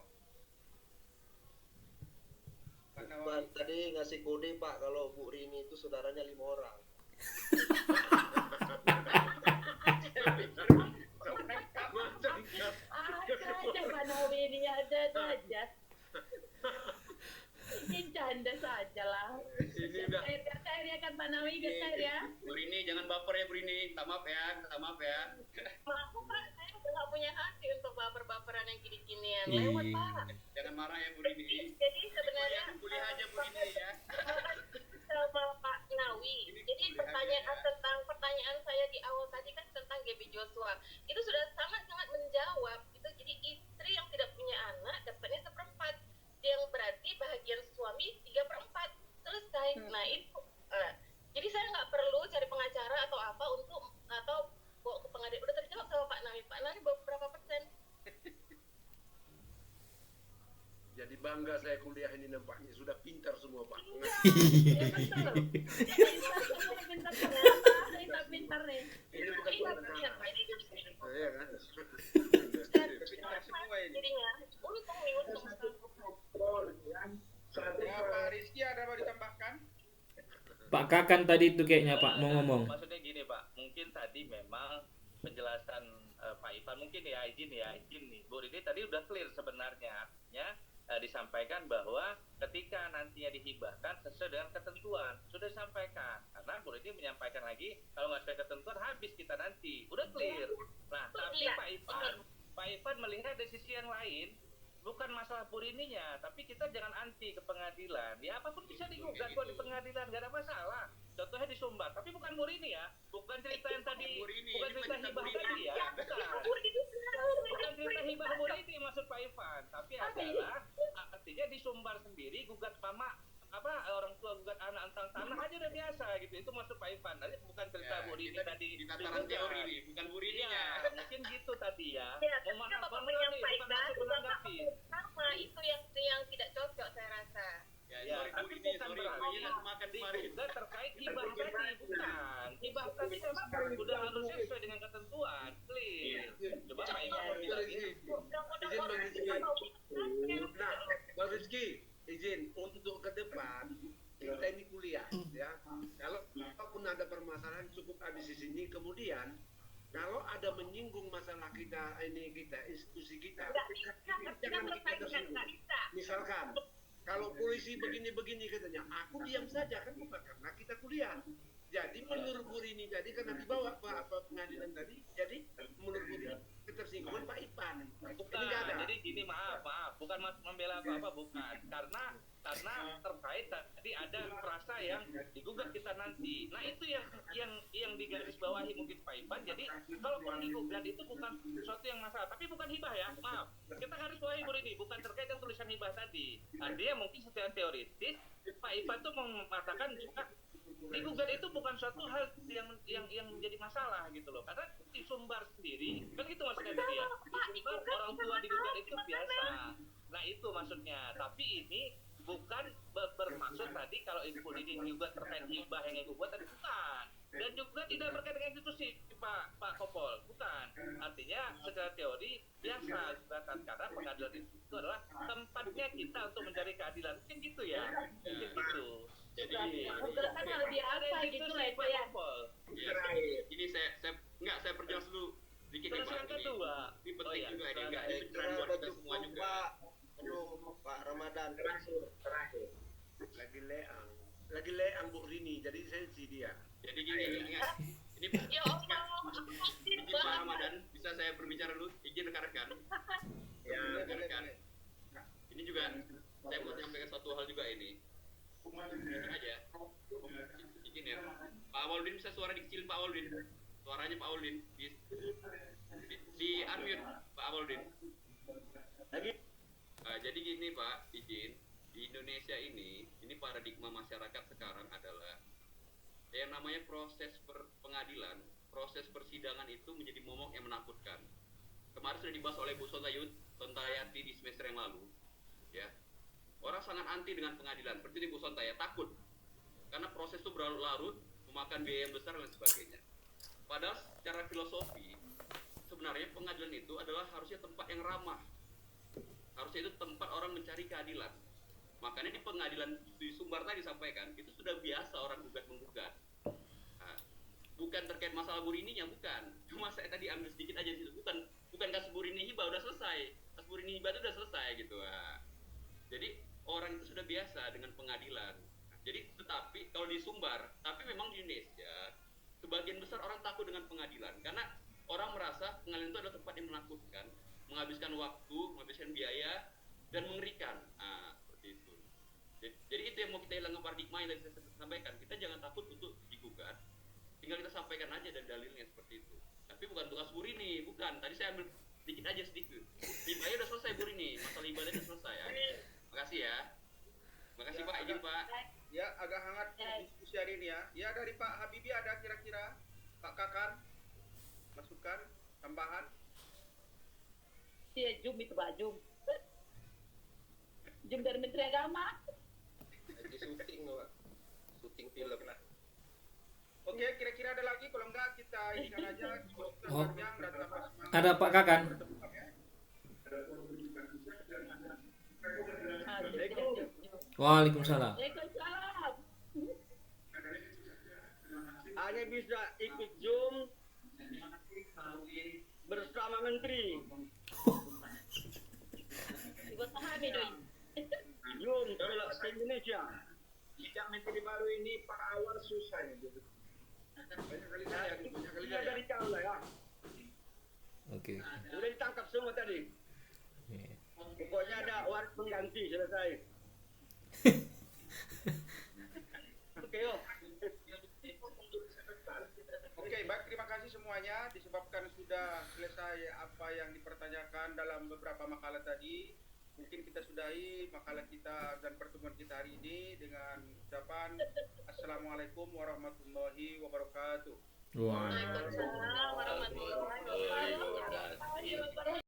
C: Pak Nawi.
H: Pak tadi ngasih kode Pak kalau Bu Rini itu saudaranya 5 orang.
J: Ada Pak Nawi ini ada saja. Ini canda saja lah.
I: Ini udah.
J: Cair ya kan Pak Nawi, cair ya.
D: Bu Rini jangan baper ya Bu Rini, minta maaf ya.
A: Maaf Pak, saya udah gak punya hati untuk baper-baperan yang gini-ginian. Lewat Pak.
D: Jangan marah ya Bu Rini.
A: Jadi sebenarnya
D: Kuliah aja Bu Rini ya.
A: sama Pak Nawi. Jadi pertanyaan saya di awal tadi kan tentang Gaby Joshua. Itu sudah sangat-sangat menjawab. Itu jadi istri yang tidak punya anak dapatnya 1/4. Yang berarti bahagian suami 3/4. Selesai. Nah itu. Jadi saya nggak perlu cari pengacara atau apa atau bawa ke pengadilan. Udah terjawab sama Pak Nawi. Pak Nawi berapa persen?
I: Jadi bangga saya kuliah ini nampaknya sudah pintar semua Pak.
J: Pintar nih.
I: Ini bukan penekanan. Iya kan?
A: Jadinya untung.
C: Ya, Pak Rizky ada mau ditambahkan?
E: Pak Kakan tadi itu kayaknya Pak mau ngomong.
B: Maksudnya gini Pak, mungkin tadi memang penjelasan Pak Ivan mungkin izin nih Bu Rini tadi udah clear sebenarnya. Artinya disampaikan bahwa ketika nantinya dihibahkan sesuai dengan ketentuan sudah disampaikan, karena Bu Rini menyampaikan lagi kalau nggak sesuai ketentuan habis kita nanti udah clear. Nah tapi Pak Ivan melihat dari sisi yang lain, bukan masalah Bu Rininya, tapi kita jangan anti ke pengadilan. Ya apapun bisa digugat kok di pengadilan, nggak ada masalah. Contohnya di Sumbar, tapi bukan Bu Rini ya, bukan cerita yang tadi, bukan cerita hibah tadi ya, bukan cerita hibah Bu Rini maksud Pak Ivan, tapi adalah artinya di Sumbar sendiri gugat orang tua gugat anak tentang tanah aja udah biasa gitu, itu maksud Pak Ivan. Nanti bukan cerita Bu Rini tadi
D: di tataran teori nih, bukan Bu Rininya.
B: Ya, mungkin gitu tadi ya.
A: Mau mana Bapak menyampaikan sama itu yang tidak cocok saya rasa.
B: Ya, tapi bukan berarti juga terkait hibah tadi, bukan. Hibah tadi memang sudah harusnya sesuai dengan ketentuan, clear. Coba Pak Ivan
I: Nah, Bang Rizky, izin untuk ke depan kita ini kuliah ya. Kalau pun ada permasalahan cukup habis di sini, kemudian kalau ada menyinggung masalah kita institusi kita, jangan kita tersinggung. Misalkan kalau polisi begini-begini katanya, aku diam saja kan bukan karena kita kuliah. Jadi menurut Bu Rini tadi karena dibawa pengadilan tadi, jadi menurut Bu Rini ketersinggungan Pak Ipan.
B: Bukan,
I: Ini nggak ada.
B: jadi gini maaf, bukan membela apa-apa, bukan. Karena terkait tadi ada frasa yang digugat kita nanti. Nah itu yang digarisbawahi mungkin Pak Ipan. Jadi kalau digugat itu bukan sesuatu yang masalah, tapi bukan hibah ya, maaf. Kita garis bawahi Bu Rini, bukan terkait yang tulisan hibah tadi. Artinya mungkin secara teoritis Pak Ipan tuh mengatakan juga digugat itu bukan suatu hal yang menjadi masalah gitu loh, karena di Sumbar sendiri kan itu maksudnya tadi ya, di Sumbar orang tua digugat itu biasa. Nah itu maksudnya, tapi ini bukan bermaksud tadi kalau ibu ini juga terkait hibah yang ibu buat tadi, bukan, dan juga tidak berkait dengan institusi Pak Kopol, bukan. Artinya secara teori biasa gugatan, karena pengadilan itu adalah tempatnya kita untuk mencari keadilan, mungkin gitu ya, mungkin gitu. Jadi
J: gugatan hal biasa gitu lah itu ya.
D: Ini saya perjelas dulu dikit nih Pak. Ini penting juga ini, enggak ini pencerahan buat kita semua juga.
H: Pak Ramadan terakhir.
I: Lagi leang Bu Rini, jadi sensi dia.
D: Jadi gini, ingat. Ini
A: Ya Allah,
D: izin Pak Ramadan, bisa saya berbicara dulu? Izin rekan-rekan. Ya, rekan-rekan. Ini juga saya mau menyampaikan satu hal juga ini. Jujur aja. Izin ya. Pak Awaludin, bisa suara dikecilin Pak Awaludin. Suaranya Pak Awaludin di unmute Pak Awaludin. Jadi gini Pak, izin. Di Indonesia ini paradigma masyarakat sekarang adalah yang namanya proses pengadilan, proses persidangan itu menjadi momok yang menakutkan. Kemarin sudah dibahas oleh Bu Sontayati di semester yang lalu, ya. Orang sangat anti dengan pengadilan, seperti Bu Sontaya, takut karena proses itu berlarut, memakan biaya yang besar dan sebagainya. Padahal secara filosofi sebenarnya pengadilan itu adalah harusnya tempat yang ramah, harusnya itu tempat orang mencari keadilan. Makanya di pengadilan di Sumbar tadi disampaikan, itu sudah biasa orang gugat menggugat. Nah, bukan terkait masalah Bu Rininya, bukan. Cuma saya tadi ambil sedikit aja di situ, bukan kasus Bu Rini hibah udah selesai, kasus Bu Rini hibah itu udah selesai gitu. Nah, jadi orang itu sudah biasa dengan pengadilan. Nah, jadi tetapi kalau di Sumbar, tapi memang di Indonesia sebagian besar orang takut dengan pengadilan karena orang merasa pengadilan itu adalah tempat yang menakutkan, menghabiskan waktu, menghabiskan biaya, dan mengerikan. Nah, seperti itu. Jadi itu yang mau kita hilangkan paradigma yang tadi saya sampaikan. Kita jangan takut untuk digugat, tinggal kita sampaikan aja dan dalilnya seperti itu. Tapi bukan tugas Bu Rini, bukan. Tadi saya ambil sedikit aja sedikit. Hibahnya udah selesai Bu Rini, masalah hibahnya udah selesai ya. Makasih ya. Makasih Pak, izin Pak.
C: Ya, agak hangat diskusi hari ini ya. Ya, dari Pak Habibie ada kira-kira, Pak Kakan, masukan, tambahan.
J: Iya, Jum itu Pak Jum. Jum dari Menteri Agama.
H: Lagi syuting Pak. Syuting film.
C: Oke, kira-kira ada lagi, kalau enggak kita inikan aja.
E: Oh. Ada Pak Kakan. Waalaikumsalam.
J: Waalaikumsalam.
K: Hanya bisa ikut Zoom bersama Menteri.
J: Ibu pahami doi.
K: Menteri baru ini Pak Awar susah ya.
I: Banyak kali saya, banyak kali
K: Ini
I: saya.
K: dari kau lah ya.
E: Oke.
K: Udah ditangkap semua tadi.
E: Iya.
K: Pokoknya ada waris pengganti selesai. Oke, yo.
C: Oke, baik, terima kasih semuanya. Disebabkan sudah selesai apa yang dipertanyakan dalam beberapa makalah tadi, mungkin kita sudahi makalah kita dan pertemuan kita hari ini dengan ucapan Assalamualaikum warahmatullahi wabarakatuh.
E: Wah.
A: Waalaikumsalam warahmatullahi wabarakatuh.